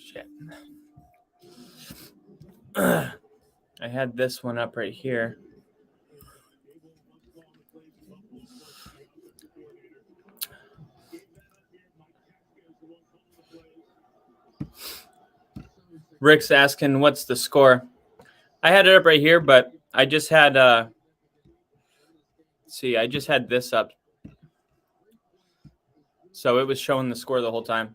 [SPEAKER 1] Shit. I had this one up right here. Rick's asking, what's the score? I had it up right here, but I just had, I just had this up. So it was showing the score the whole time.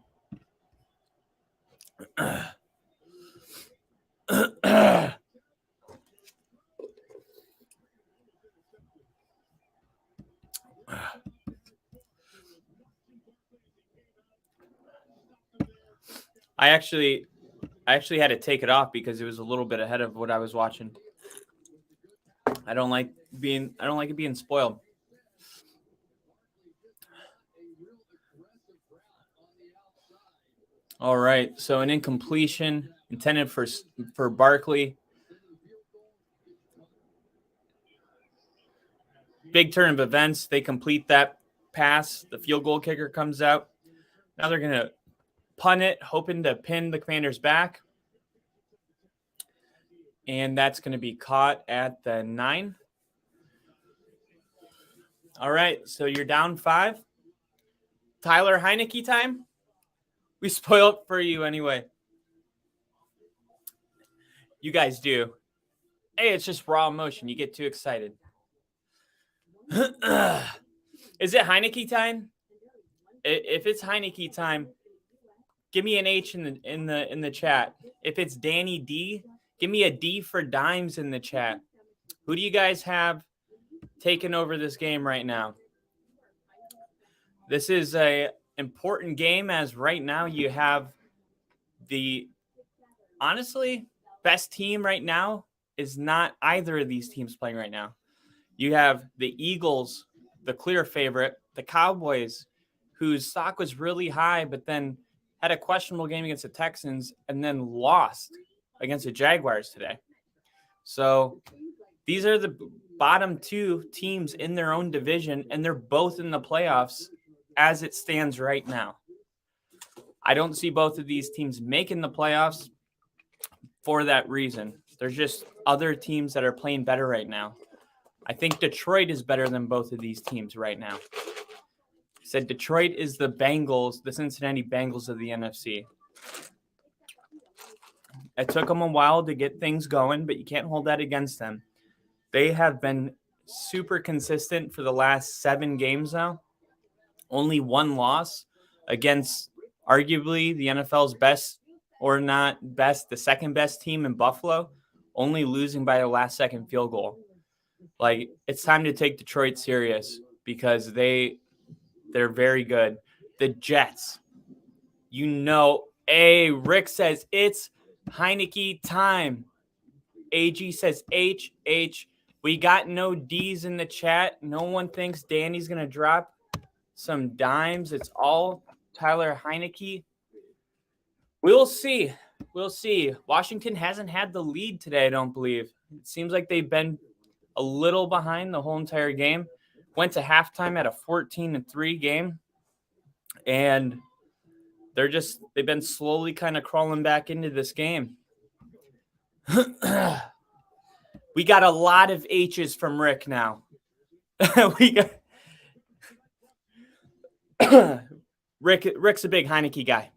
[SPEAKER 1] I actually had to take it off because it was a little bit ahead of what I was watching. I don't like it being spoiled. All right, so an incompletion intended for Barkley. Big turn of events. They complete that pass. The field goal kicker comes out. Now they're going to punt it, hoping to pin the Commanders back. And that's going to be caught at the 9. All right, so you're down 5. Tyler Heineke time? We spoiled for you anyway. You guys do. Hey, it's just raw emotion. You get too excited. Is it Heineke time? If it's Heineke time, give me an H in the chat. If it's Danny D, give me a D for Dimes in the chat. Who do you guys have taking over this game right now? This is a important game, as right now you have the honestly best team right now is not either of these teams playing right now. You have the Eagles, the clear favorite, the Cowboys, whose stock was really high, but then had a questionable game against the Texans and then lost against the Jaguars today. So these are the bottom 2 teams in their own division, and they're both in the playoffs as it stands right now. I don't see both of these teams making the playoffs for that reason. There's just other teams that are playing better right now. I think Detroit is better than both of these teams right now. I said Detroit is the Bengals, the Cincinnati Bengals of the NFC. It took them a while to get things going, but you can't hold that against them. They have been super consistent for the last 7 games now. Only 1 loss against arguably the NFL's best, or not best, the second best team in Buffalo, only losing by a last-second field goal. Like, it's time to take Detroit serious because they're very good. The Jets, Rick says it's Heineke time. AG says H. We got no D's in the chat. No one thinks Danny's going to drop some dimes. It's all Tyler Heineke. We'll see. Washington hasn't had the lead today, I don't believe. It seems like they've been a little behind the whole entire game. Went to halftime at a 14-3 game. And they've been slowly kind of crawling back into this game. We got a lot of H's from Rick now. Rick's a big Heineke guy.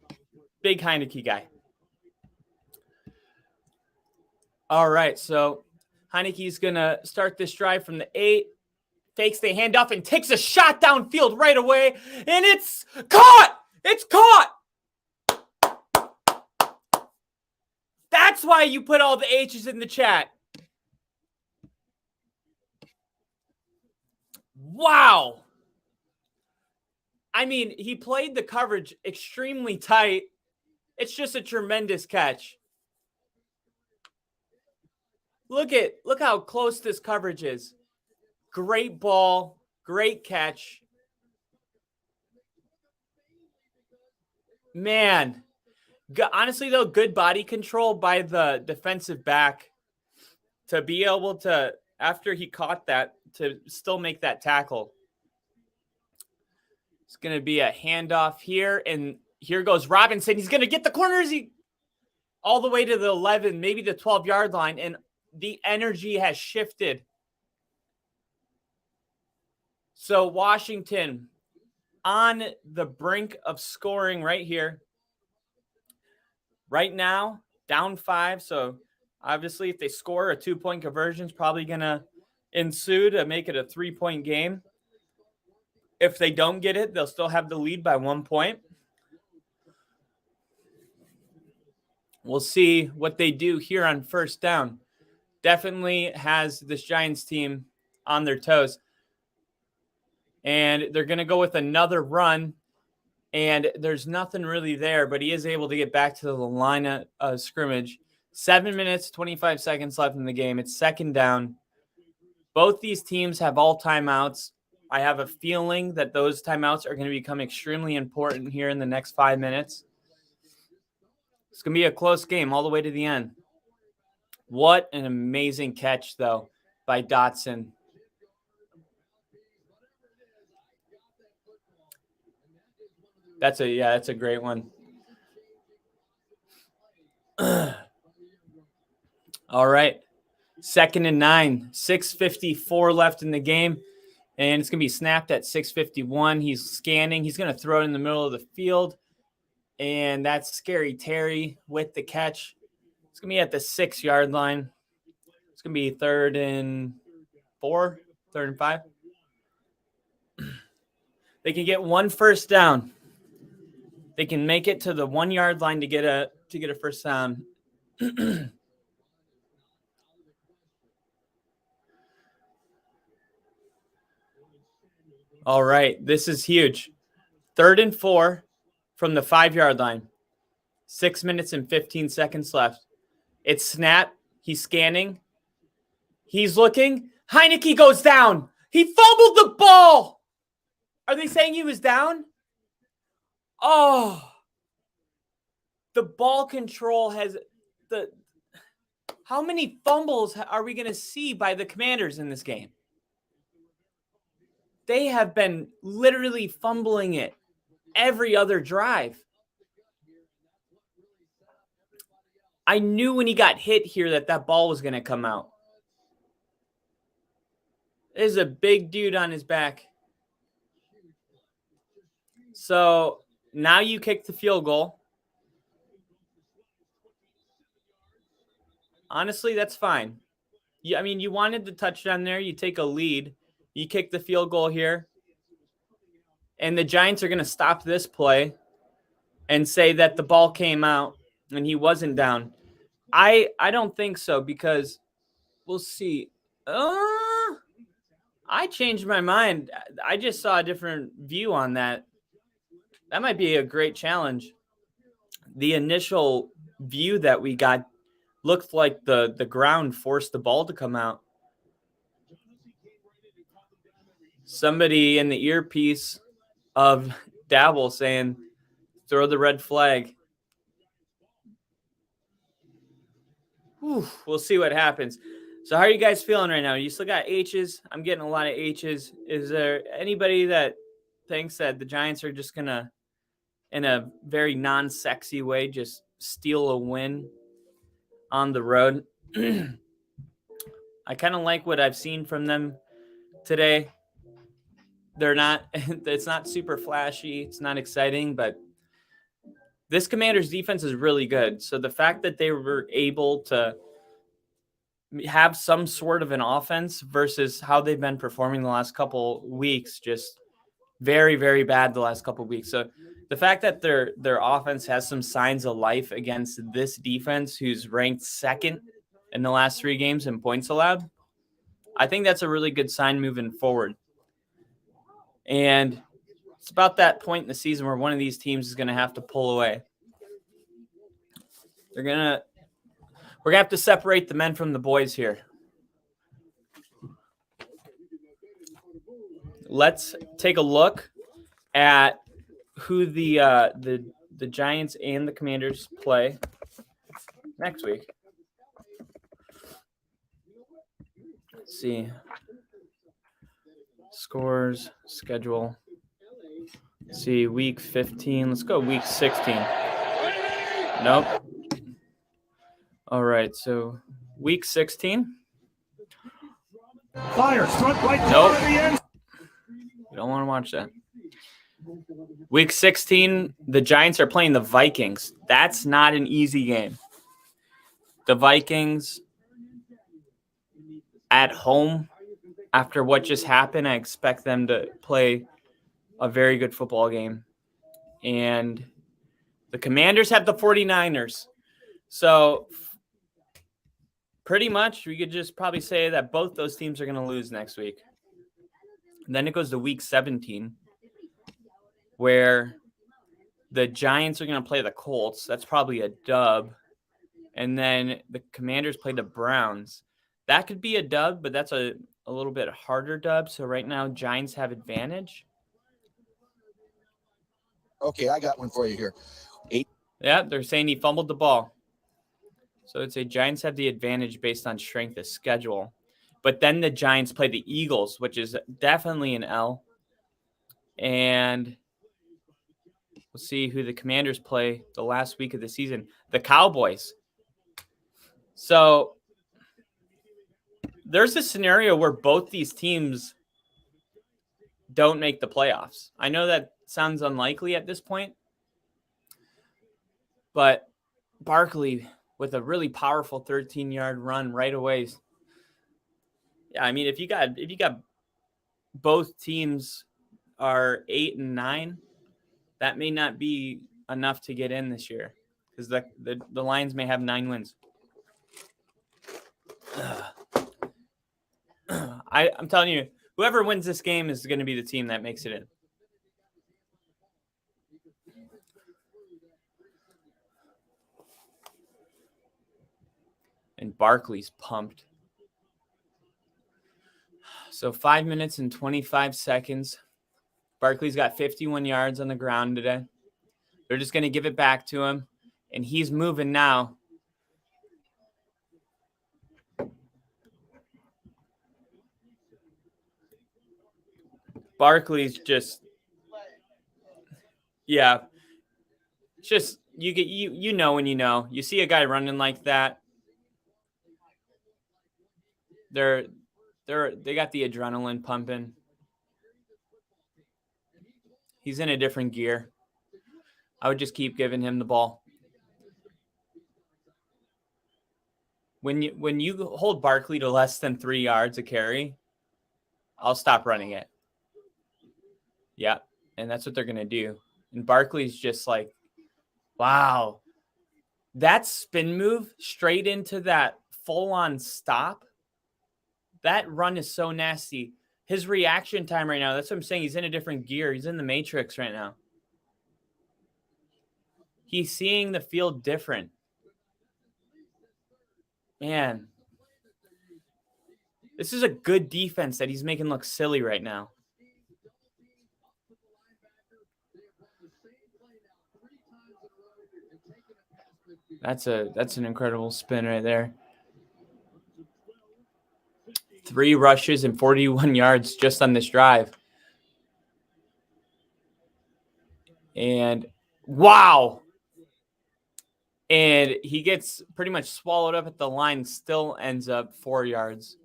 [SPEAKER 1] All right, so Heineke's going to start this drive from the 8, fakes the handoff and takes a shot downfield right away, and it's caught! It's caught! That's why you put all the H's in the chat. Wow. I mean, he played the coverage extremely tight. It's just a tremendous catch. Look how close this coverage is. Great ball, great catch. Man, honestly though, good body control by the defensive back to be able to, after he caught that, to still make that tackle. It's going to be a handoff here, and here goes Robinson. He's going to get the corners all the way to the 11, maybe the 12-yard line, and the energy has shifted. So Washington on the brink of scoring right here. Right now, down 5. So obviously if they score, a 2-point conversion is probably going to ensue to make it a 3-point game. If they don't get it, they'll still have the lead by 1 point. We'll see what they do here on first down. Definitely has this Giants team on their toes. And they're going to go with another run. And there's nothing really there, but he is able to get back to the line of scrimmage. 7 minutes, 25 seconds left in the game. It's second down. Both these teams have all timeouts. I have a feeling that those timeouts are going to become extremely important here in the next 5 minutes. It's going to be a close game all the way to the end. What an amazing catch, though, by Dotson. That's a great one. All right. 2nd and 9, 6:54 left in the game. And it's going to be snapped at 6:51. He's scanning. He's going to throw it in the middle of the field. And that's Scary Terry with the catch. It's going to be at the 6-yard line. It's going to be 3rd and 4, 3rd and 5. They can get 1 first down. They can make it to the 1-yard line to get a first down. All right, this is huge. 3rd and 4 from the 5-yard line. 6 minutes and 15 seconds left. It's snap. He's scanning. He's looking. Heineke goes down. He fumbled the ball. Are they saying he was down? Oh, the ball control has the. How many fumbles are we going to see by the Commanders in this game? They have been literally fumbling it every other drive. I knew when he got hit here that ball was going to come out. There's a big dude on his back. So now you kick the field goal. Honestly, that's fine. I mean, you wanted the touchdown there. You take a lead. You kick the field goal here. And the Giants are going to stop this play and say that the ball came out and he wasn't down. I don't think so, because we'll see. I changed my mind. I just saw a different view on that. That might be a great challenge. The initial view that we got looked like the ground forced the ball to come out. Somebody in the earpiece of Dabble saying, throw the red flag. Whew, we'll see what happens. So how are you guys feeling right now? You still got H's? I'm getting a lot of H's. Is there anybody that thinks that the Giants are just going to, in a very non-sexy way, just steal a win on the road? I kind of like what I've seen from them today. It's not super flashy. It's not exciting, but this Commanders defense is really good. So the fact that they were able to have some sort of an offense versus how they've been performing the last couple weeks, just very, very bad the last couple weeks. So the fact that their offense has some signs of life against this defense, who's ranked second in the last 3 games in points allowed, I think that's a really good sign moving forward. And it's about that point in the season where one of these teams is going to have to pull away. We're going to have to separate the men from the boys here. Let's take a look at who the Giants and the Commanders play next week. Let's see. Scores, schedule. Let's see, week 15. Let's go week 16. Nope. All right, so week 16.
[SPEAKER 5] Fire, struck right
[SPEAKER 1] Nope.
[SPEAKER 5] at the end.
[SPEAKER 1] We don't want to watch that. Week 16, the Giants are playing the Vikings. That's not an easy game. The Vikings at home, after what just happened, I expect them to play a very good football game. And the Commanders have the 49ers. So pretty much we could just probably say that both those teams are going to lose next week. And then it goes to week 17, where the Giants are going to play the Colts. That's probably a dub. And then the Commanders play the Browns. That could be a dub, but that's a little bit harder dub. So right now, Giants have advantage.
[SPEAKER 5] Okay, I got one for you here.
[SPEAKER 1] Yeah, they're saying he fumbled the ball. So it's a Giants have the advantage based on strength of schedule. But then the Giants play the Eagles, which is definitely an L. And we'll see who the Commanders play the last week of the season. The Cowboys. So there's a scenario where both these teams don't make the playoffs. I know that sounds unlikely at this point, but Barkley with a really powerful 13-yard run right away. Yeah, I mean, if you got both teams are 8 and 9, that may not be enough to get in this year, because the Lions may have 9 wins. I'm telling you, whoever wins this game is going to be the team that makes it in. And Barkley's pumped. So 5 minutes and 25 seconds. Barkley's got 51 yards on the ground today. They're just going to give it back to him. And he's moving now. Barkley's just, yeah. It's just, you know when you know. You see a guy running like that, they got the adrenaline pumping. He's in a different gear. I would just keep giving him the ball. When you hold Barkley to less than 3 yards a carry, I'll stop running it. Yeah, and that's what they're going to do. And Barkley's just like, wow. That spin move straight into that full-on stop, that run is so nasty. His reaction time right now, that's what I'm saying. He's in a different gear. He's in the Matrix right now. He's seeing the field different. Man, this is a good defense that he's making look silly right now. That's an incredible spin right there. 3 rushes and 41 yards just on this drive. And wow. And he gets pretty much swallowed up at the line, still ends up 4 yards.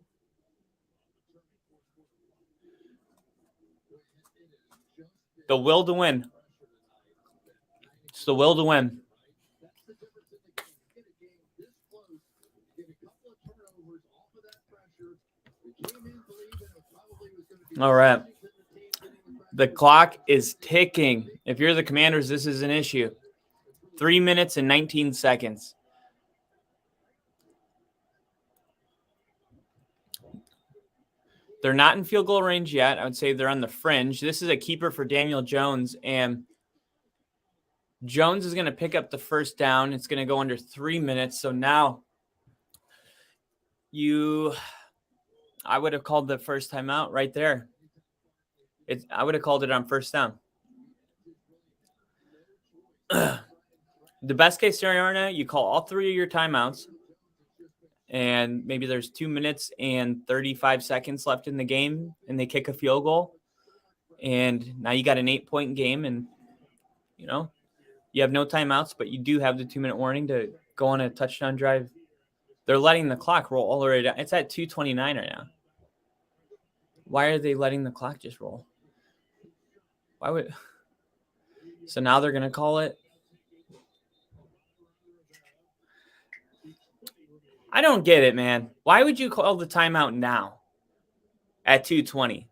[SPEAKER 1] The will to win. It's the will to win. All right. The clock is ticking. If you're the Commanders, this is an issue. 3 minutes and 19 seconds. They're not in field goal range yet. I would say they're on the fringe. This is a keeper for Daniel Jones, and Jones is going to pick up the first down. It's going to go under 3 minutes. So now I would have called the first time out right there. I would have called it on first down. The best case scenario right now, you call all 3 of your timeouts, and maybe there's 2 minutes and 35 seconds left in the game, and they kick a field goal, and now you got an 8-point game, and you have no timeouts, but you do have the 2-minute warning to go on a touchdown drive. They're letting the clock roll all the way down. It's at 2:29 right now. Why are they letting the clock just roll? So now they're going to call it. I don't get it, man. Why would you call the timeout now at 2:20?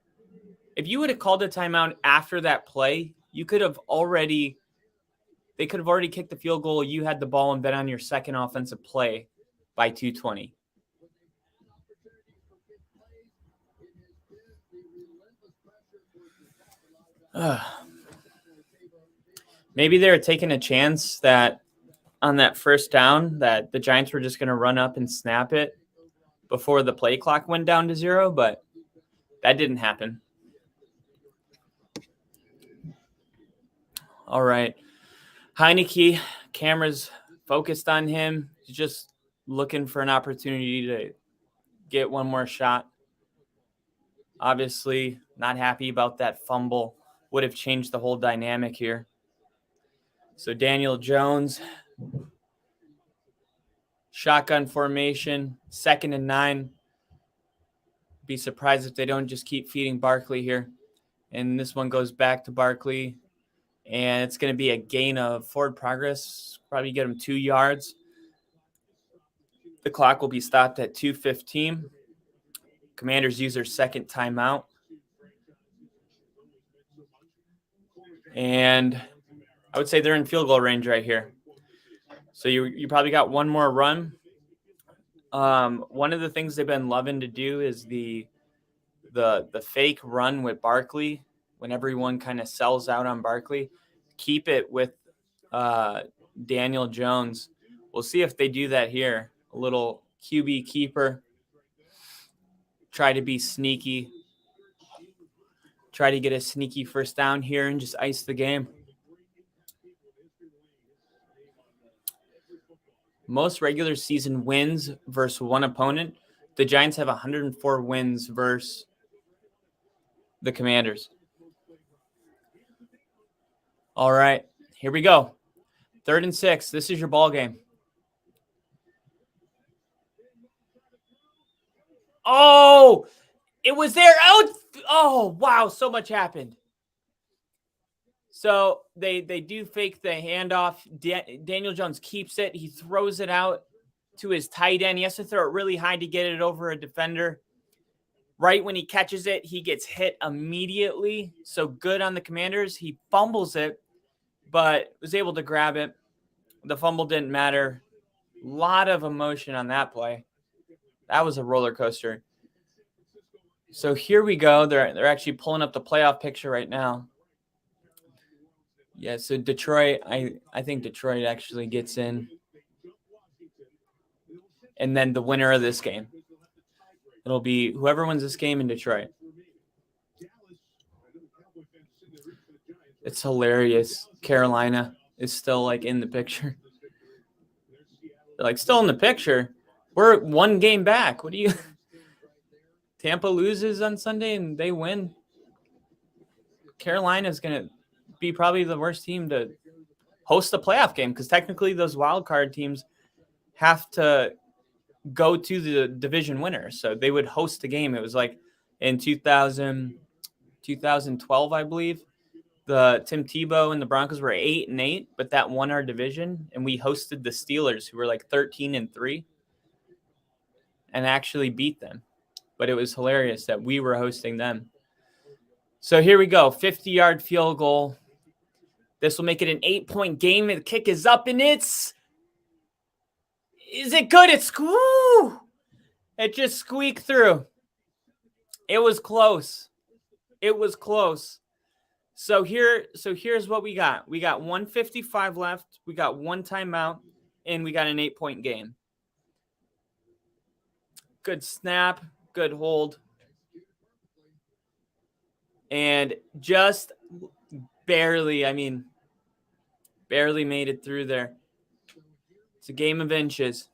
[SPEAKER 1] If you would have called a timeout after that play, they could have already kicked the field goal. You had the ball and been on your second offensive play by 2:20. Maybe they were taking a chance that on that first down that the Giants were just going to run up and snap it before the play clock went down to 0, but that didn't happen. All right. Heineke, cameras focused on him. He's just looking for an opportunity to get one more shot. Obviously, not happy about that fumble. Would have changed the whole dynamic here. So Daniel Jones, shotgun formation, 2nd and 9. Be surprised if they don't just keep feeding Barkley here. And this one goes back to Barkley. And it's going to be a gain of forward progress. Probably get him 2 yards. The clock will be stopped at 2:15. Commanders use their second timeout. And I would say they're in field goal range right here. So you probably got one more run. One of the things they've been loving to do is the fake run with Barkley. When everyone kind of sells out on Barkley, keep it with Daniel Jones. We'll see if they do that here. A little QB keeper. Try to be sneaky. Try to get a sneaky first down here and just ice the game. Most regular season wins versus one opponent. The Giants have 104 wins versus the Commanders. All right, here we go. 3rd and 6. This is your ball game. Oh, it was there. Oh, wow, so much happened. So they do fake the handoff. Daniel Jones keeps it. He throws it out to his tight end. He has to throw it really high to get it over a defender. Right when he catches it, he gets hit immediately. So good on the Commanders. He fumbles it, but was able to grab it. The fumble didn't matter. A lot of emotion on that play. That was a roller coaster. So here we go. They're actually pulling up the playoff picture right now. Yeah, so Detroit, I think Detroit actually gets in. And then the winner of this game. It'll be whoever wins this game in Detroit. It's hilarious. Carolina is still like in the picture. They're like still in the picture. We're 1 game back. What do you? Tampa loses on Sunday and they win. Carolina is going to be probably the worst team to host a playoff game because technically those wild card teams have to go to the division winner. So they would host a game. It was like in 2012, I believe. The Tim Tebow and the Broncos were 8-8, but that won our division, and we hosted the Steelers, who were like 13-3, and actually beat them. But it was hilarious that we were hosting them. So here we go, 50-yard field goal. This will make it an 8-point game. The kick is up, and is it good? It just squeaked through. It was close. So here's what we got. We got 1:55 left. We got 1 timeout, and we got an 8-point game. Good snap, good hold. And just barely made it through there. It's a game of inches.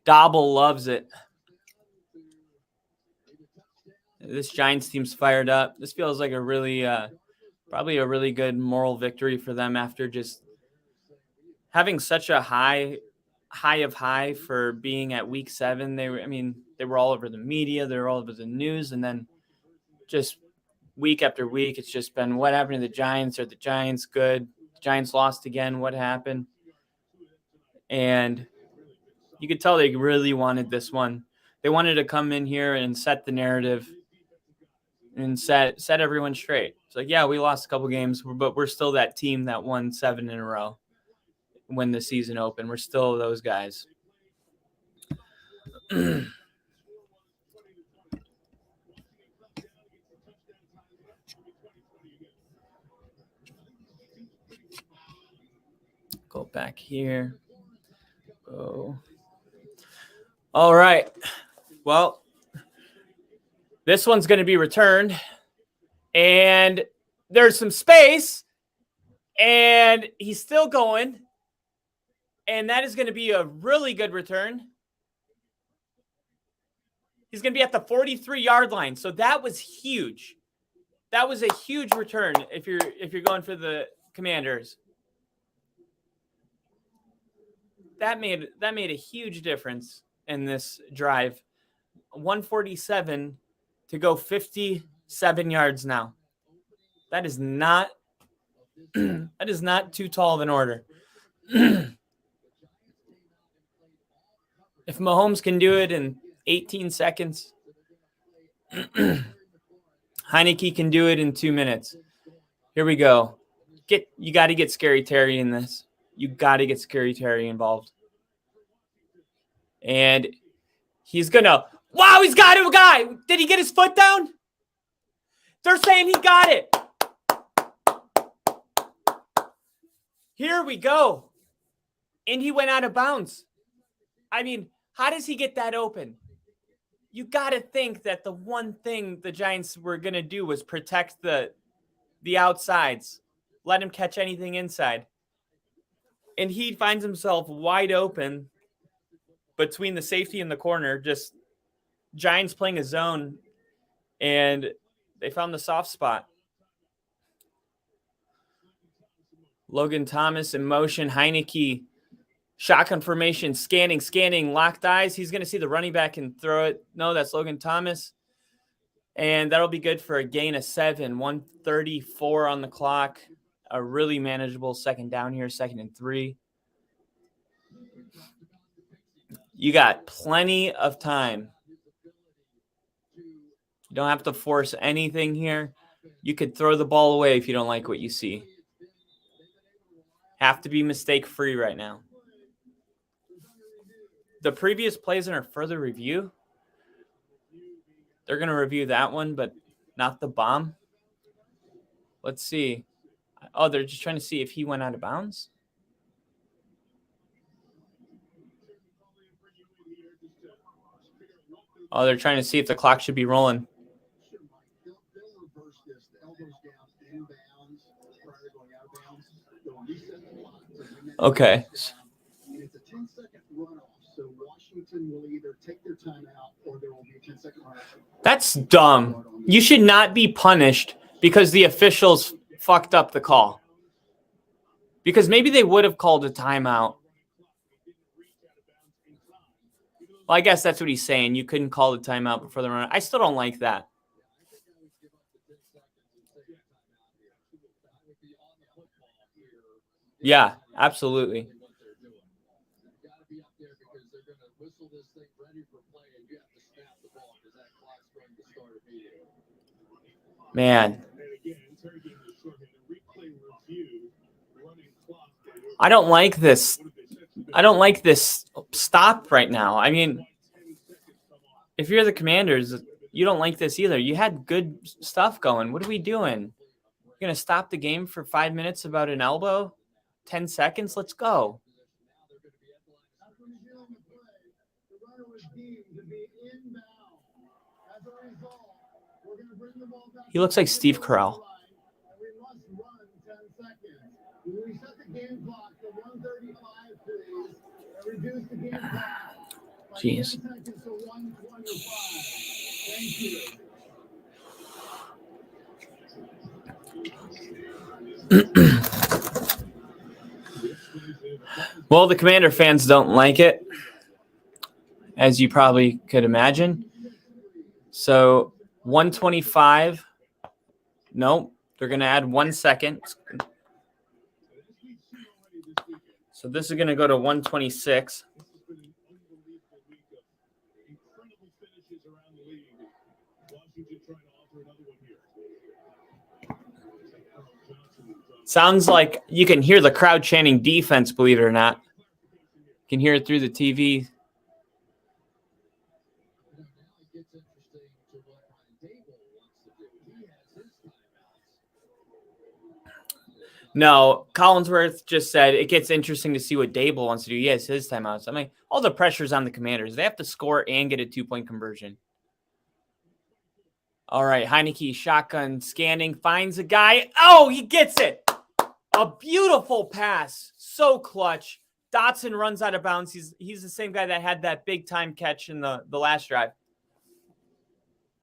[SPEAKER 1] Dobble loves it. This Giants team's fired up. This feels like a really, probably a really good moral victory for them after just having such a high for being at week 7. They were all over the media. They were all over the news. And then just week after week, it's just been what happened to the Giants? Are the Giants good? The Giants lost again. What happened? And you could tell they really wanted this one. They wanted to come in here and set the narrative and set everyone straight. It's like, yeah, we lost a couple games, but we're still that team that won 7 in a row when the season opened. We're still those guys. Go back here. Oh. All right. Well, this one's going to be returned, and there's some space, and he's still going, and that is going to be a really good return. He's going to be at the 43-yard line, so that was huge. That was a huge return if you're going for the Commanders. That made a huge difference in this drive. 147 to go 57 yards now. That is not too tall of an order. If Mahomes can do it in 18 seconds, Heineke can do it in 2 minutes. Here we go. You got to get Scary Terry in this. You got to get Scary Terry involved. And he's going to – wow, he's got a guy. Did he get his foot down? They're saying he got it. Here we go. And he went out of bounds. I mean, how does he get that open? You got to think that the one thing the Giants were going to do was protect the outsides. Let him catch anything inside. And he finds himself wide open between the safety and the corner, just Giants playing a zone, and they found the soft spot. Logan Thomas in motion. Heineke, shotgun formation, scanning, locked eyes. He's going to see the running back and throw it. No, that's Logan Thomas. And that'll be good for a gain of 7, 1:34 on the clock. A really manageable second down here, 2nd and 3. You got plenty of time. You don't have to force anything here. You could throw the ball away if you don't like what you see. Have to be mistake-free right now. The previous plays in our further review, they're going to review that one, but not the bomb. Let's see. Oh, they're just trying to see if he went out of bounds. Oh, they're trying to see if the clock should be rolling. Okay.
[SPEAKER 5] It's a 10-second runoff, so Washington will either take their time out or there will be a 10-second runoff.
[SPEAKER 1] That's dumb. You should not be punished because the officials fucked up the call. Because maybe they would have called a timeout. Well, I guess that's what he's saying. You couldn't call the timeout before the run. I still don't like that. Yeah, absolutely. Man. I don't like this. I don't like this stop right now. I mean, if you're the Commanders, you don't like this either. You had good stuff going. What are we doing? You're going to stop the game for 5 minutes about an elbow? 10 seconds? Let's go. He looks like Steve Carell. Jeez. Well, the Commander fans don't like it, as you probably could imagine. So 125. Nope. They're going to add 1 second. So this is going to go to 126. Sounds like you can hear the crowd chanting defense, believe it or not. You can hear it through the TV. No, Collinsworth just said it gets interesting to see what Dable wants to do. He has his timeouts. I mean, all the pressure's on the Commanders. They have to score and get a 2-point conversion. All right, Heineke shotgun scanning, finds a guy. Oh, he gets it. A beautiful pass. So clutch. Dotson runs out of bounds. He's the same guy that had that big time catch in the last drive.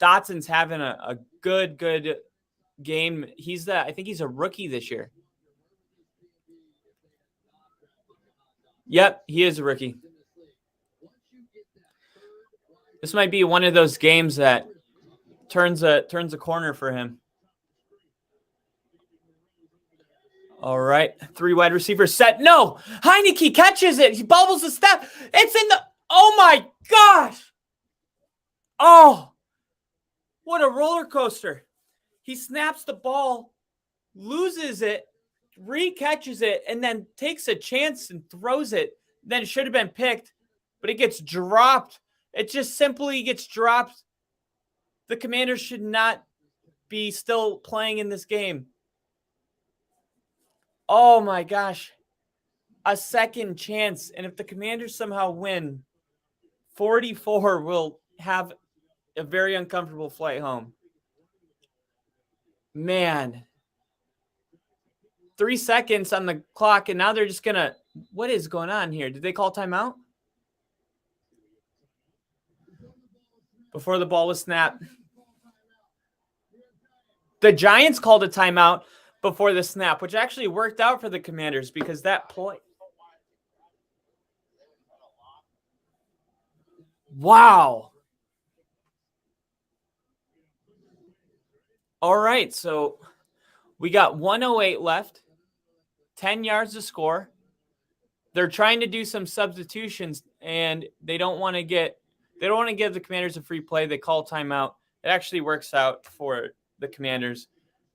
[SPEAKER 1] Dotson's having a good game. I think he's a rookie this year. Yep, he is a rookie. This might be one of those games that turns a corner for him. All right, 3 wide receivers set. No, Heineke catches it. He bobbles the snap. It's in the. Oh my gosh! Oh, what a roller coaster! He snaps the ball, loses it, re-catches it, and then takes a chance and throws it. Then it should have been picked, but it gets dropped. It just simply gets dropped. The Commanders should not be still playing in this game. Oh my gosh. A second chance. And if the Commanders somehow win, 44 will have a very uncomfortable flight home. Man. 3 seconds on the clock, and now they're just going to... What is going on here? Did they call timeout? Before the ball was snapped. The Giants called a timeout before the snap, which actually worked out for the Commanders because that play. Wow. All right, so we got 1:08 left, 10 yards to score. They're trying to do some substitutions, and they don't want to give the Commanders a free play. They call timeout. It actually works out for the Commanders.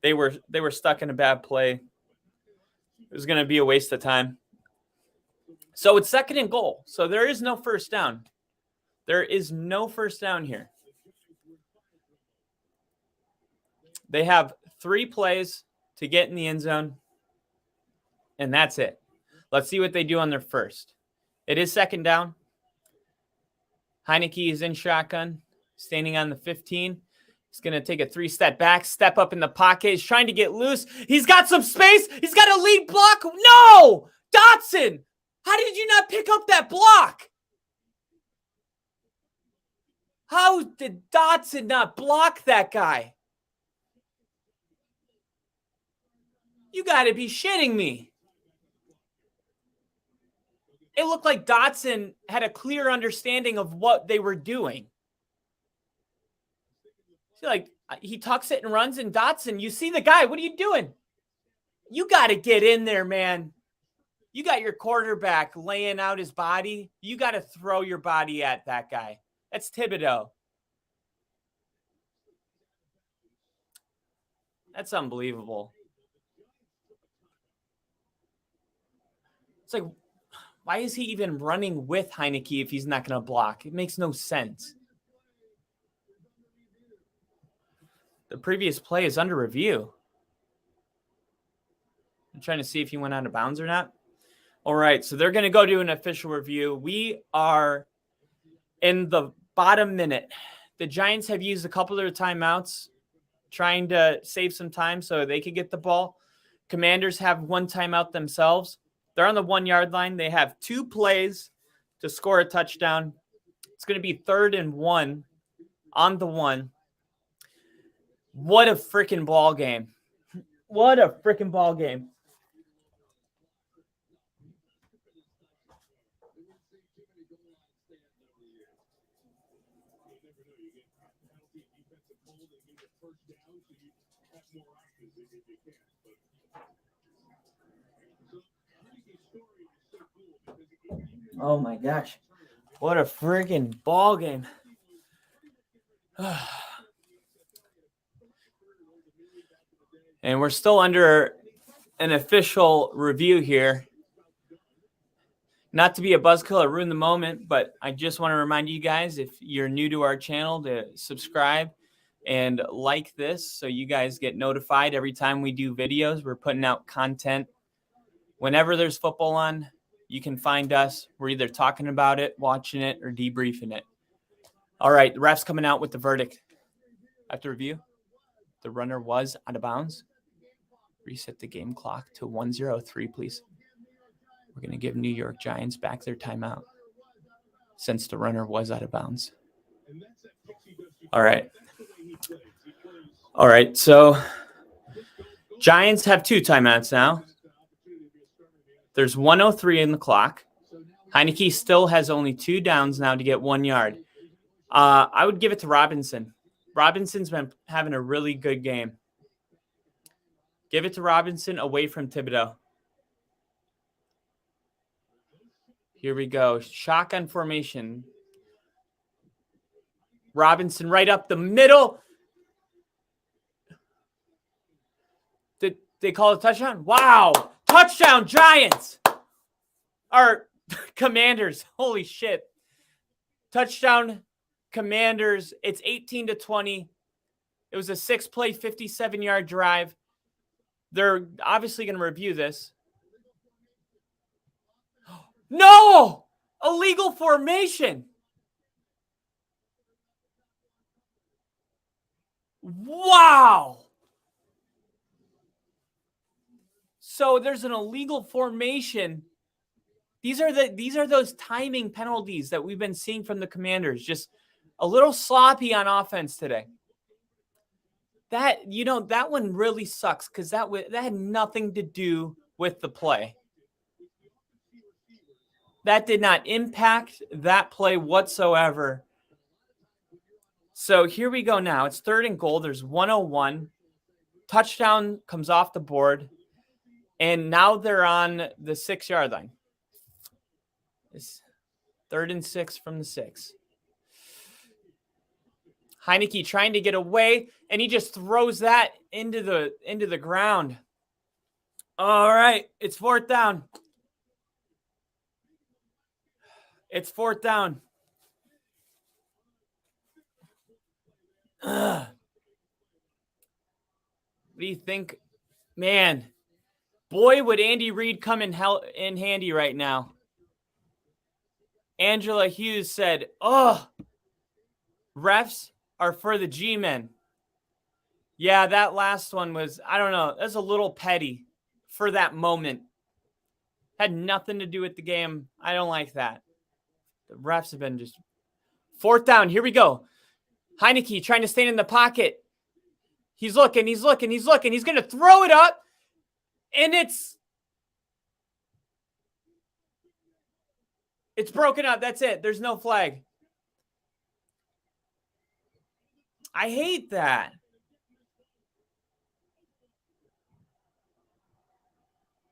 [SPEAKER 1] They were stuck in a bad play. It was going to be a waste of time. So it's 2nd and goal. So there is no first down. There is no first down here. They have 3 plays to get in the end zone, and that's it. Let's see what they do on their first. It is 2nd down. Heineke is in shotgun, standing on the 15. He's going to take a 3-step back, step up in the pocket. He's trying to get loose. He's got some space. He's got a lead block. No! Dotson! How did you not pick up that block? How did Dotson not block that guy? You got to be shitting me. It looked like Dotson had a clear understanding of what they were doing. See, like, he tucks it and runs, and Dotson, you see the guy. What are you doing? You got to get in there, man. You got your quarterback laying out his body. You got to throw your body at that guy. That's Thibodeau. That's unbelievable. It's like, why is he even running with Heineke if he's not going to block? It makes no sense. The previous play is under review. I'm trying to see if he went out of bounds or not. All right, so they're going to go do an official review. We are in the bottom minute. The Giants have used a couple of their timeouts, trying to save some time so they could get the ball. Commanders have 1 timeout themselves. They're on the 1-yard line. They have 2 plays to score a touchdown. It's going to be 3rd and 1 on the 1. What a freaking ball game. What a freaking ball game. Oh my gosh. What a freaking ball game. And we're still under an official review here. Not to be a buzzkill or ruin the moment, but I just want to remind you guys, if you're new to our channel, to subscribe and like this so you guys get notified every time we do videos. We're putting out content. Whenever there's football on, you can find us. We're either talking about it, watching it, or debriefing it. All right, the ref's coming out with the verdict. After review, the runner was out of bounds. Reset the game clock to 1:03, please. We're going to give New York Giants back their timeout since the runner was out of bounds. All right. All right, so Giants have 2 timeouts now. There's 1:03 in the clock. Heineke still has only 2 downs now to get 1 yard. I would give it to Robinson. Robinson's been having a really good game. Give it to Robinson away from Thibodeau. Here we go. Shotgun formation. Robinson right up the middle. Did they call a touchdown? Wow. Touchdown, Giants. Or Commanders. Holy shit. Touchdown, Commanders. It's 18-20. It was a 6-play, 57-yard drive. They're obviously going to review this. No! Illegal formation. Wow. So there's an illegal formation. These are those timing penalties that we've been seeing from the Commanders. Just a little sloppy on offense today. That one really sucks because that had nothing to do with the play. That did not impact that play whatsoever. So here we go now. It's 3rd and goal. There's 1:01. Touchdown comes off the board. And now they're on the 6-yard line. 3rd and 6 from the 6. Heineke trying to get away, and he just throws that into the ground. All right, it's 4th down. It's 4th down. What do you think? Man, boy, would Andy Reid come in handy right now. Angela Hughes said, "Oh, refs are for the G-men." Yeah, that last one was, I don't know, that's a little petty for that moment. Had nothing to do with the game. I don't like that. The refs have been just... 4th down, here we go. Heineke trying to stand in the pocket. He's looking. He's going to throw it up, and it's broken up. That's it. There's no flag. I hate that.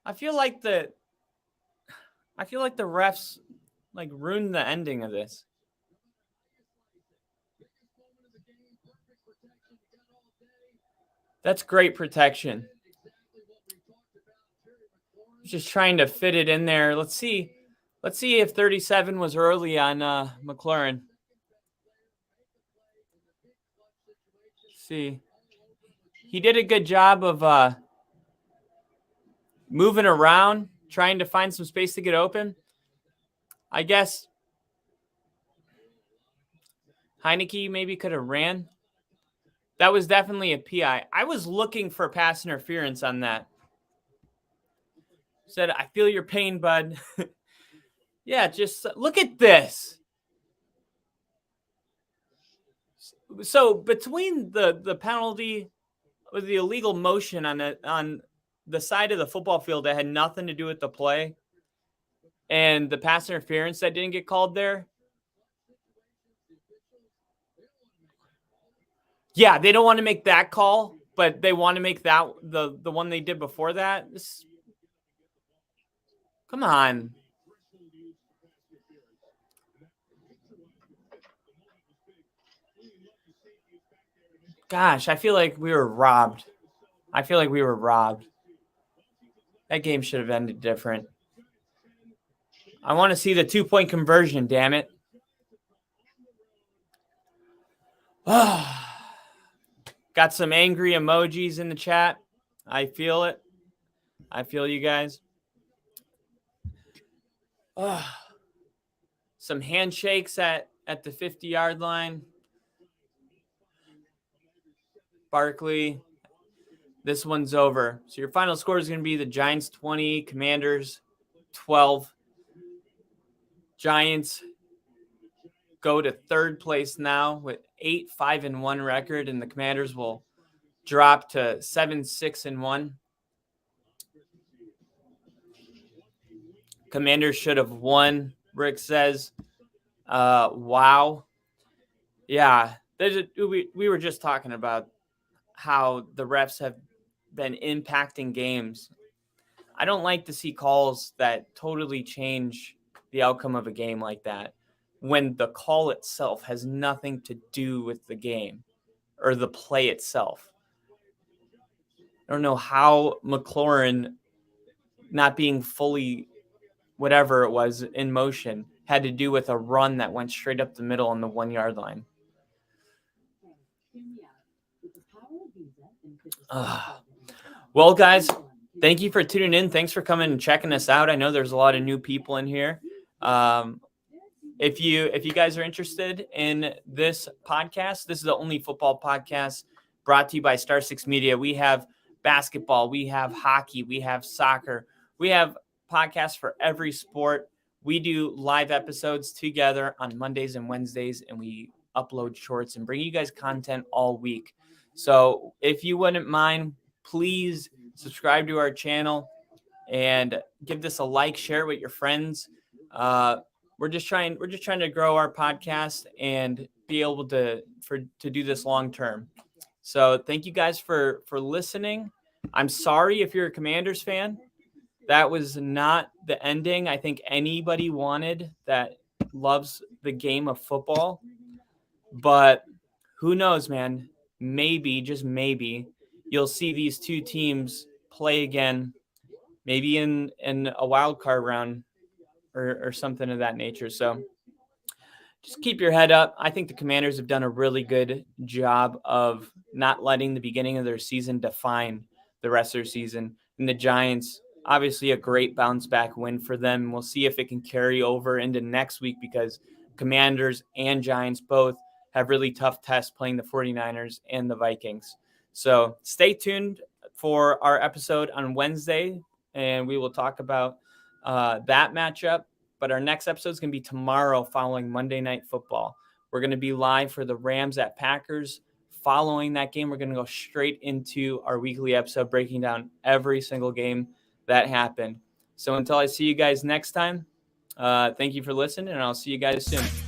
[SPEAKER 1] I feel like the refs like ruined the ending of this. That's great protection. Just trying to fit it in there. Let's see if 37 was early on McLaurin. See, he did a good job of moving around, trying to find some space to get open. I guess Heineke maybe could have ran. That was definitely a PI. I was looking for pass interference on that. Said, "I feel your pain, bud." Yeah, just look at this. So between the penalty with the illegal motion on the side of the football field that had nothing to do with the play and the pass interference that didn't get called there. Yeah, they don't want to make that call, but they want to make that the one they did before that. Come on. Gosh, I feel like we were robbed. That game should have ended different. I want to see the 2-point conversion, damn it. Got some angry emojis in the chat. I feel it. I feel you guys. Some handshakes at the 50-yard line. Barkley. This one's over. So your final score is going to be the Giants 20, Commanders 12. Giants go to 3rd place now with 8-5-1 record, and the Commanders will drop to 7-6-1. Commanders should have won, Rick says. Wow. Yeah, we were just talking about how the refs have been impacting games. I don't like to see calls that totally change the outcome of a game like that when the call itself has nothing to do with the game or the play itself. I don't know how McLaurin not being fully whatever it was in motion had to do with a run that went straight up the middle on the 1-yard line. Well, guys, thank you for tuning in. Thanks for coming and checking us out. I know there's a lot of new people in here. If you guys are interested in this podcast, this is the Only Football podcast brought to you by Star 6 Media. We have basketball, we have hockey, we have soccer, we have podcasts for every sport. We do live episodes together on Mondays and Wednesdays, and we upload shorts and bring you guys content all week. So if you wouldn't mind, please subscribe to our channel and give this a like, share it with your friends. We're just trying to grow our podcast and be able to do this long term. So thank you guys for listening. I'm sorry if you're a Commanders fan. That was not the ending I think anybody wanted, that loves the game of football, but who knows, man? Maybe, just maybe, you'll see these two teams play again, maybe in a wild card round or something of that nature. So just keep your head up. I think the Commanders have done a really good job of not letting the beginning of their season define the rest of their season. And the Giants, obviously a great bounce back win for them. We'll see if it can carry over into next week because Commanders and Giants both have really tough tests playing the 49ers and the Vikings. So stay tuned for our episode on Wednesday, and we will talk about that matchup. But our next episode is going to be tomorrow following Monday Night Football. We're going to be live for the Rams at Packers. Following that game, we're going to go straight into our weekly episode, breaking down every single game that happened. So until I see you guys next time, thank you for listening, and I'll see you guys soon.